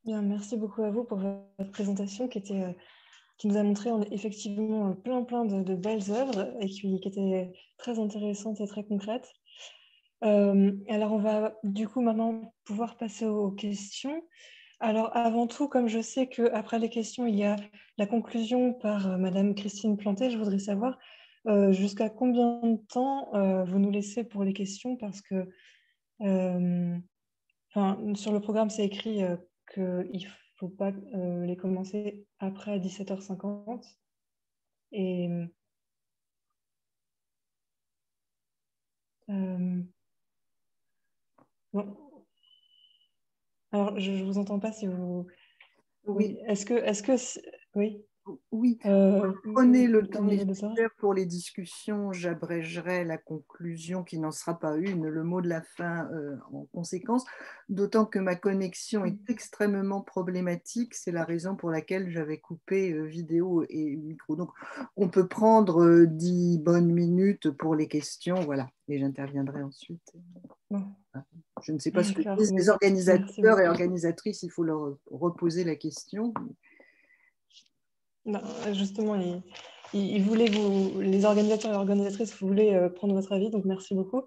Bien, merci beaucoup à vous pour votre présentation qui nous a montré effectivement plein de belles œuvres et qui étaient très intéressantes et très concrètes. Alors, on va du coup maintenant pouvoir passer aux questions. Alors, avant tout, comme je sais qu'après les questions, il y a la conclusion par Madame Christine Planté, je voudrais savoir jusqu'à combien de temps vous nous laissez pour les questions, parce que sur le programme, c'est écrit qu'il ne faut pas les commencer après 17h50. Et bon. Alors, je ne vous entends pas si vous... Oui. Est-ce que... Oui. Oui, prenez le temps nécessaire pour les discussions, j'abrégerai la conclusion qui n'en sera pas une, le mot de la fin en conséquence, d'autant que ma connexion est extrêmement problématique, c'est la raison pour laquelle j'avais coupé vidéo et micro. Donc on peut prendre 10 bonnes minutes pour les questions, voilà, et j'interviendrai ensuite. Je ne sais pas ce que disent les organisateurs et organisatrices, il faut leur reposer la question. Non, justement, ils voulaient les organisateurs et organisatrices voulaient prendre votre avis, donc merci beaucoup.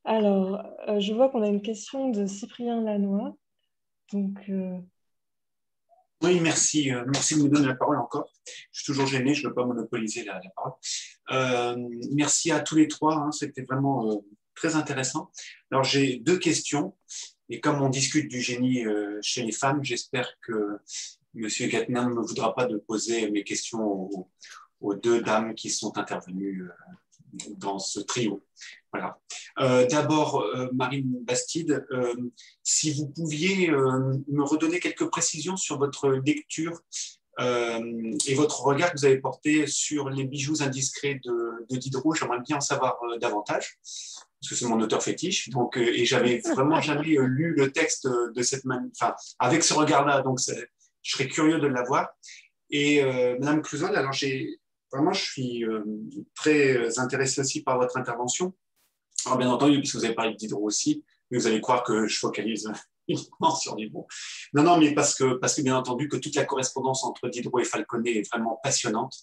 Alors, je vois qu'on a une question de Cyprien Lannoy. Donc, oui, merci. Merci de me donner la parole encore. Je suis toujours gêné, je ne veux pas monopoliser la parole. Merci à tous les trois, hein, c'était vraiment très intéressant. Alors, j'ai deux questions, et comme on discute du génie chez les femmes, j'espère que Monsieur Gatner ne me voudra pas de poser mes questions aux deux dames qui sont intervenues dans ce trio. Voilà. D'abord, Marine Bastide, si vous pouviez me redonner quelques précisions sur votre lecture et votre regard que vous avez porté sur les bijoux indiscrets de Diderot, j'aimerais bien en savoir davantage, parce que c'est mon auteur fétiche, donc, et j'avais vraiment jamais lu le texte de cette manière, enfin, avec ce regard-là, donc je serais curieux de l'avoir. Et Madame Clusol, alors vraiment, je suis très intéressé aussi par votre intervention. Alors bien entendu, puisque vous avez parlé de Diderot aussi, mais vous allez croire que je focalise uniquement sur Diderot. Non, non, mais parce que bien entendu, que toute la correspondance entre Diderot et Falconet est vraiment passionnante.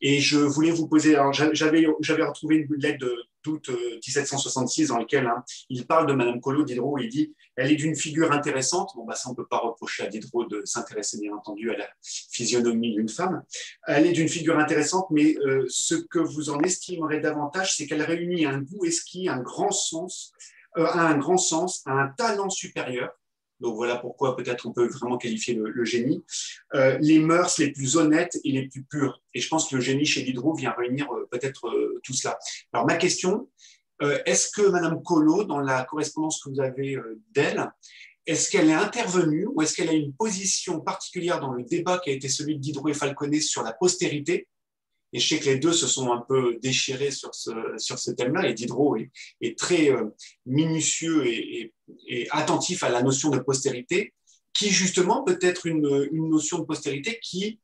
Et je voulais vous poser, j'avais retrouvé une lettre d'août 1766 dans laquelle il parle de Madame Collot, Diderot, et il dit « Elle est d'une figure intéressante ». Bon, ça, on ne peut pas reprocher à Diderot de s'intéresser, bien entendu, à la physionomie d'une femme. Elle est d'une figure intéressante, mais ce que vous en estimerez davantage, c'est qu'elle réunit un goût exquis, un grand sens, un talent supérieur. Donc voilà pourquoi peut-être on peut vraiment qualifier le génie. Les mœurs les plus honnêtes et les plus pures. Et je pense que le génie chez Diderot vient réunir peut-être tout cela. Alors ma question, est-ce que Madame Collot, dans la correspondance que vous avez d'elle, est-ce qu'elle est intervenue ou est-ce qu'elle a une position particulière dans le débat qui a été celui de Diderot et Falconet sur la postérité? Et je sais que les deux se sont un peu déchirés sur ce thème-là. Et Diderot est très minutieux et attentif à la notion de postérité, qui justement peut être une notion de postérité qui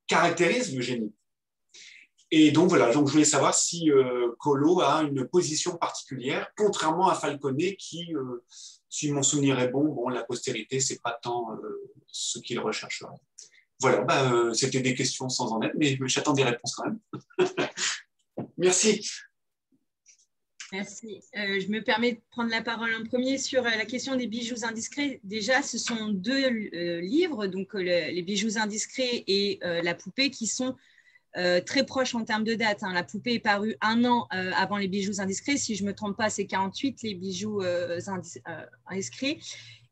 caractérise le génie. Et donc voilà, donc je voulais savoir si Collot a une position particulière, contrairement à Falconet qui, si mon souvenir est bon, la postérité, c'est pas tant ce qu'il rechercherait. Voilà, c'était des questions sans en être, mais j'attends des réponses quand même. Merci. Merci. Je me permets de prendre la parole en premier sur la question des bijoux indiscrets. Déjà, ce sont deux livres, donc les bijoux indiscrets et la poupée, qui sont très proches en termes de date. La poupée est parue 1 an avant les bijoux indiscrets. Si je ne me trompe pas, c'est 48 les bijoux indiscrets.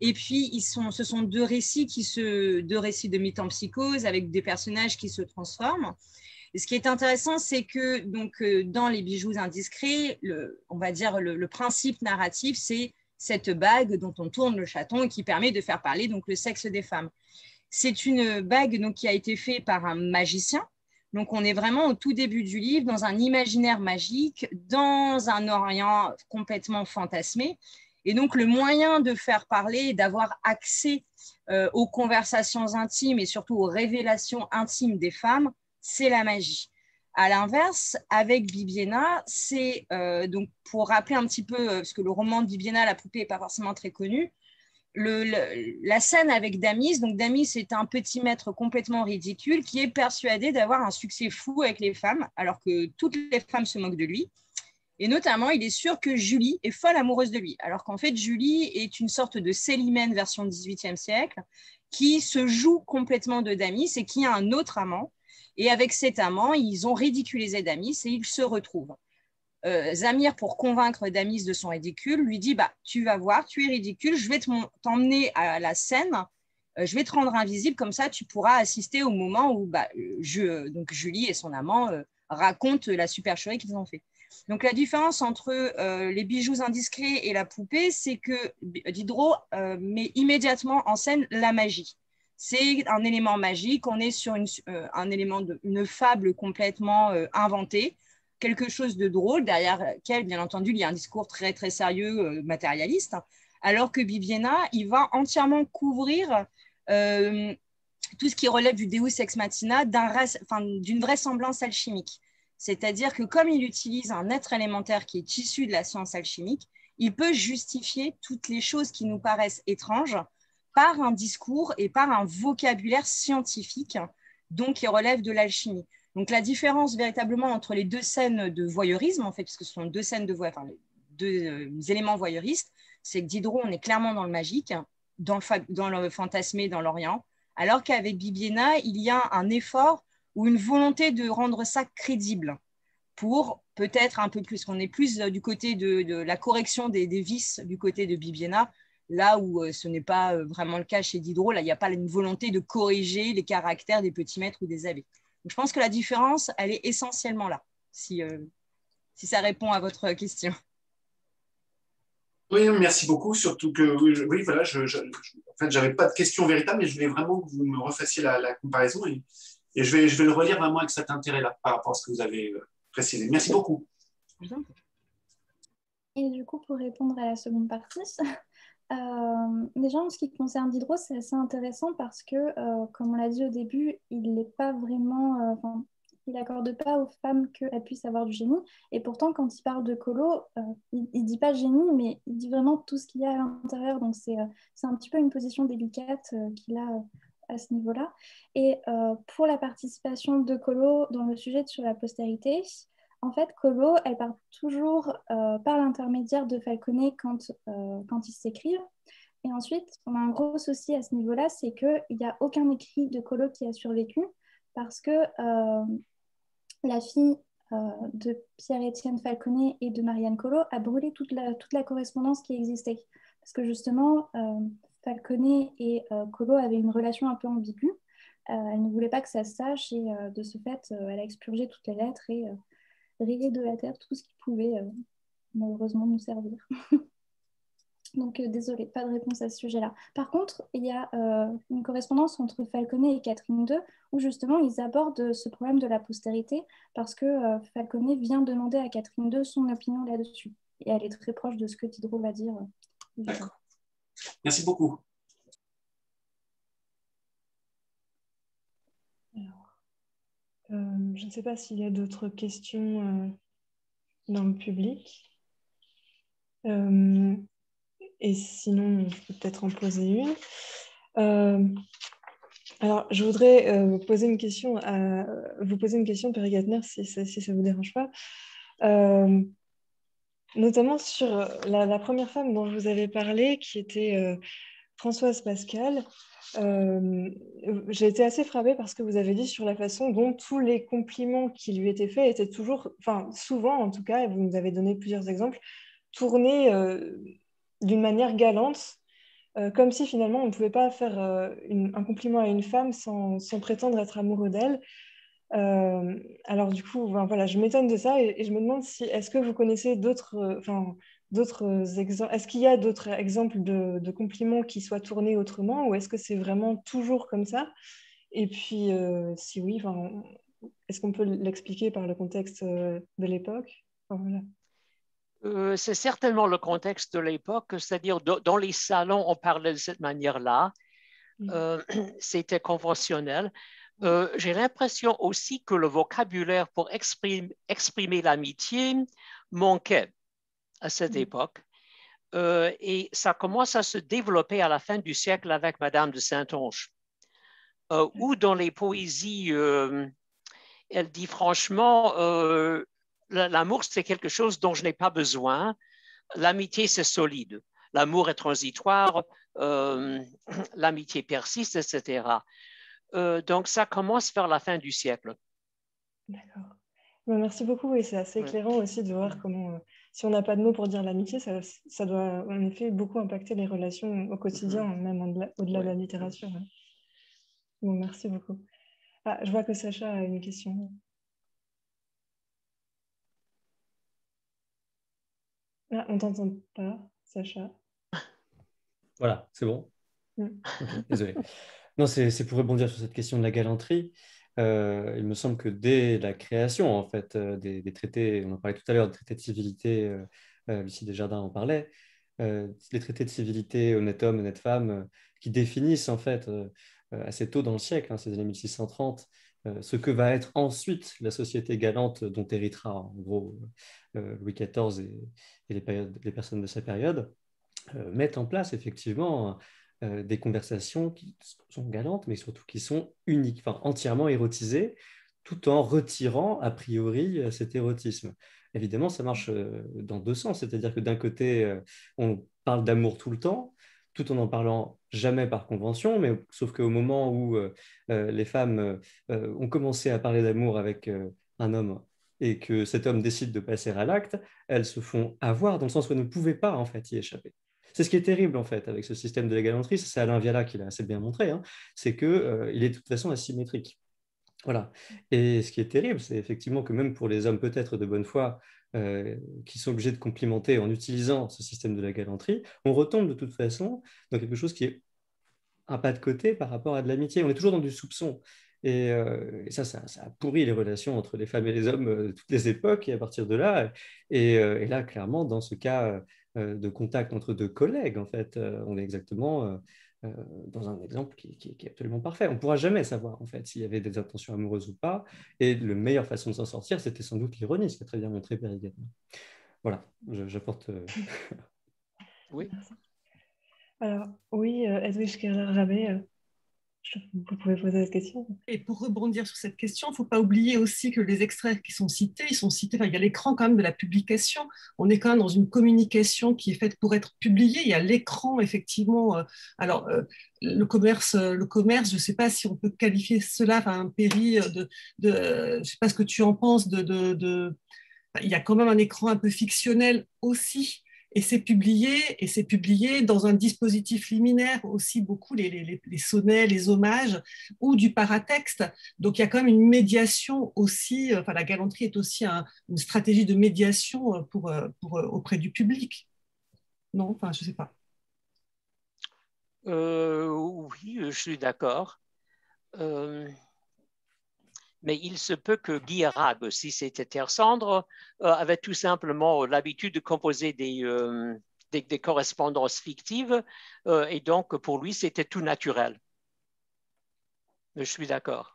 Et puis, ce sont deux récits de métempsychose avec des personnages qui se transforment. Et ce qui est intéressant, c'est que donc, dans les bijoux indiscrets, on va dire le principe narratif, c'est cette bague dont on tourne le chaton et qui permet de faire parler donc, le sexe des femmes. C'est une bague donc, qui a été faite par un magicien. Donc, on est vraiment au tout début du livre, dans un imaginaire magique, dans un Orient complètement fantasmé. Et donc, le moyen de faire parler, d'avoir accès aux conversations intimes et surtout aux révélations intimes des femmes, c'est la magie. À l'inverse, avec Bibiena, c'est donc pour rappeler un petit peu, parce que le roman de Bibiena, La poupée, n'est pas forcément très connu, la scène avec Damis, donc Damis est un petit maître complètement ridicule qui est persuadé d'avoir un succès fou avec les femmes, alors que toutes les femmes se moquent de lui. Et notamment, il est sûr que Julie est folle amoureuse de lui, alors qu'en fait, Julie est une sorte de Célimène version 18e siècle qui se joue complètement de Damis et qui a un autre amant. Et avec cet amant, ils ont ridiculisé Damis et ils se retrouvent. Zamir, pour convaincre Damis de son ridicule, lui dit tu vas voir, tu es ridicule, je vais t'emmener à la scène, je vais te rendre invisible, comme ça tu pourras assister au moment où donc Julie et son amant racontent la supercherie qu'ils ont fait. Donc la différence entre les bijoux indiscrets et la poupée, c'est que Diderot met immédiatement en scène la magie. C'est un élément magique, on est sur un élément une fable complètement inventée, quelque chose de drôle, derrière lequel, bien entendu, il y a un discours très, très sérieux, matérialiste, alors que Bibiena, il va entièrement couvrir tout ce qui relève du Deus ex machina, d'une vraisemblance alchimique. C'est-à-dire que comme il utilise un être élémentaire qui est issu de la science alchimique, il peut justifier toutes les choses qui nous paraissent étranges par un discours et par un vocabulaire scientifique, donc qui relève de l'alchimie. Donc la différence véritablement entre les deux scènes de voyeurisme, en fait, puisque ce sont deux scènes de les deux éléments voyeuristes, c'est que Diderot, on est clairement dans le magique, dans le fantasmé, dans l'Orient, alors qu'avec Bibiena, il y a un effort ou une volonté de rendre ça crédible pour peut-être un peu plus, qu'on est plus du côté de la correction des vices du côté de Bibiena, là où ce n'est pas vraiment le cas chez Diderot. Là, il n'y a pas une volonté de corriger les caractères des petits maîtres ou des abbés. Donc, je pense que la différence, elle est essentiellement là, si ça répond à votre question. Oui, merci beaucoup, surtout que oui, voilà, en fait, j'avais pas de question véritable, mais je voulais vraiment que vous me refassiez la comparaison et je vais le relire vraiment avec cet intérêt-là par rapport à ce que vous avez précisé. Merci beaucoup. Et du coup, pour répondre à la seconde partie, déjà en ce qui concerne Diderot, c'est assez intéressant parce que, comme on l'a dit au début, il n'est pas vraiment, il n'accorde pas aux femmes qu'elles puissent avoir du génie. Et pourtant, quand il parle de colo, il ne dit pas génie, mais il dit vraiment tout ce qu'il y a à l'intérieur. Donc, c'est un petit peu une position délicate qu'il a à ce niveau-là. Et pour la participation de colo dans le sujet sur la postérité, en fait, Colo, elle part toujours par l'intermédiaire de Falconet quand ils s'écrivent. Et ensuite, on a un gros souci à ce niveau-là, c'est qu'il n'y a aucun écrit de Colo qui a survécu parce que la fille de Pierre-Étienne Falconet et de Marianne Colo a brûlé toute la correspondance qui existait. Parce que justement, Falconet et Colo avaient une relation un peu ambiguë. Elle ne voulait pas que ça se sache et de ce fait, elle a expurgé toutes les lettres et rayé de la terre tout ce qui pouvait malheureusement nous servir. Donc, désolée, pas de réponse à ce sujet-là. Par contre, il y a une correspondance entre Falconet et Catherine II où justement ils abordent ce problème de la postérité parce que Falconet vient demander à Catherine II son opinion là-dessus. Et elle est très proche de ce que Diderot va dire. D'accord. Merci beaucoup. Alors, je ne sais pas s'il y a d'autres questions dans le public. Et sinon, je peux peut-être en poser une. Alors, je voudrais vous poser une question, Père Gärtner, si ça ne vous dérange pas. Notamment sur la première femme dont je vous avais parlé, qui était Françoise Pascal. J'ai été assez frappée parce que vous avez dit sur la façon dont tous les compliments qui lui étaient faits étaient toujours, enfin souvent en tout cas, et vous nous avez donné plusieurs exemples, tournés d'une manière galante, comme si finalement on ne pouvait pas faire un compliment à une femme sans prétendre être amoureux d'elle. Alors du coup, ben, voilà, je m'étonne de ça et je me demande si est-ce que vous connaissez d'autres exemples, est-ce qu'il y a d'autres exemples de compliments qui soient tournés autrement ou est-ce que c'est vraiment toujours comme ça? Et puis, si oui, enfin, est-ce qu'on peut l'expliquer par le contexte de l'époque? Enfin, voilà. C'est certainement le contexte de l'époque, c'est-à-dire dans les salons, on parlait de cette manière-là. C'était conventionnel. J'ai l'impression aussi que le vocabulaire pour exprimer l'amitié manquait à cette époque. Et ça commence à se développer à la fin du siècle avec Madame de Saintonge, où dans les poésies, elle dit franchement, l'amour, c'est quelque chose dont je n'ai pas besoin. L'amitié, c'est solide. L'amour est transitoire, l'amitié persiste, etc. Donc, ça commence vers la fin du siècle. D'accord. Bon, merci beaucoup. Et c'est assez éclairant aussi de voir comment, si on n'a pas de mots pour dire l'amitié, ça doit en effet beaucoup impacter les relations au quotidien, même au-delà de la littérature. Ouais. Bon, merci beaucoup. Ah, je vois que Sacha a une question. Ah, on ne t'entend pas, Sacha. Voilà, c'est bon. Okay, désolé. Non, c'est pour rebondir sur cette question de la galanterie. Il me semble que dès la création en fait, des traités, on en parlait tout à l'heure, des traités de civilité, Lucie Desjardins en parlait, les traités de civilité honnête homme, honnête femme, qui définissent en fait assez tôt dans le siècle, ces années 1630, ce que va être ensuite la société galante dont héritera en gros Louis XIV et les personnes de sa période, mettent en place effectivement des conversations qui sont galantes, mais surtout qui sont uniques, enfin entièrement érotisées, tout en retirant a priori cet érotisme. Évidemment, ça marche dans deux sens, c'est-à-dire que d'un côté, on parle d'amour tout le temps, tout en n'en parlant jamais par convention, mais sauf qu'au moment où les femmes ont commencé à parler d'amour avec un homme et que cet homme décide de passer à l'acte, elles se font avoir dans le sens où elles ne pouvaient pas en fait y échapper. C'est ce qui est terrible en fait avec ce système de la galanterie, c'est Alain Viala qui l'a assez bien montré, c'est qu'il est de toute façon asymétrique. Voilà. Et ce qui est terrible, c'est effectivement que même pour les hommes peut-être de bonne foi qui sont obligés de complimenter en utilisant ce système de la galanterie, on retombe de toute façon dans quelque chose qui est un pas de côté par rapport à de l'amitié. On est toujours dans du soupçon. Et ça a pourri les relations entre les femmes et les hommes de toutes les époques et à partir de là. Et là, clairement, dans ce cas de contact entre deux collègues, en fait, on est exactement dans un exemple qui est absolument parfait. On ne pourra jamais savoir en fait s'il y avait des intentions amoureuses ou pas. Et la meilleure façon de s'en sortir, c'était sans doute l'ironie, ce qu'a très bien montré Perry Gatman. Voilà, j'apporte. Oui. Alors, oui, Edwige Kerler-Rabé, vous pouvez poser cette question. Et pour rebondir sur cette question, il ne faut pas oublier aussi que les extraits qui sont cités, enfin, il y a l'écran quand même de la publication. On est quand même dans une communication qui est faite pour être publiée. Il y a l'écran, effectivement. Le commerce, je ne sais pas si on peut qualifier cela, enfin, Perry, je ne sais pas ce que tu en penses, il y a quand même un écran un peu fictionnel aussi. Et c'est publié dans un dispositif liminaire aussi, beaucoup les sonnets, les hommages ou du paratexte. Donc il y a quand même une médiation aussi, enfin la galanterie est aussi une stratégie de médiation auprès du public. Non, enfin je ne sais pas. Oui, je suis d'accord. Mais il se peut que Guy Arague, si c'était Terre Cendre, avait tout simplement l'habitude de composer des correspondances fictives, et donc pour lui, c'était tout naturel. Mais je suis d'accord.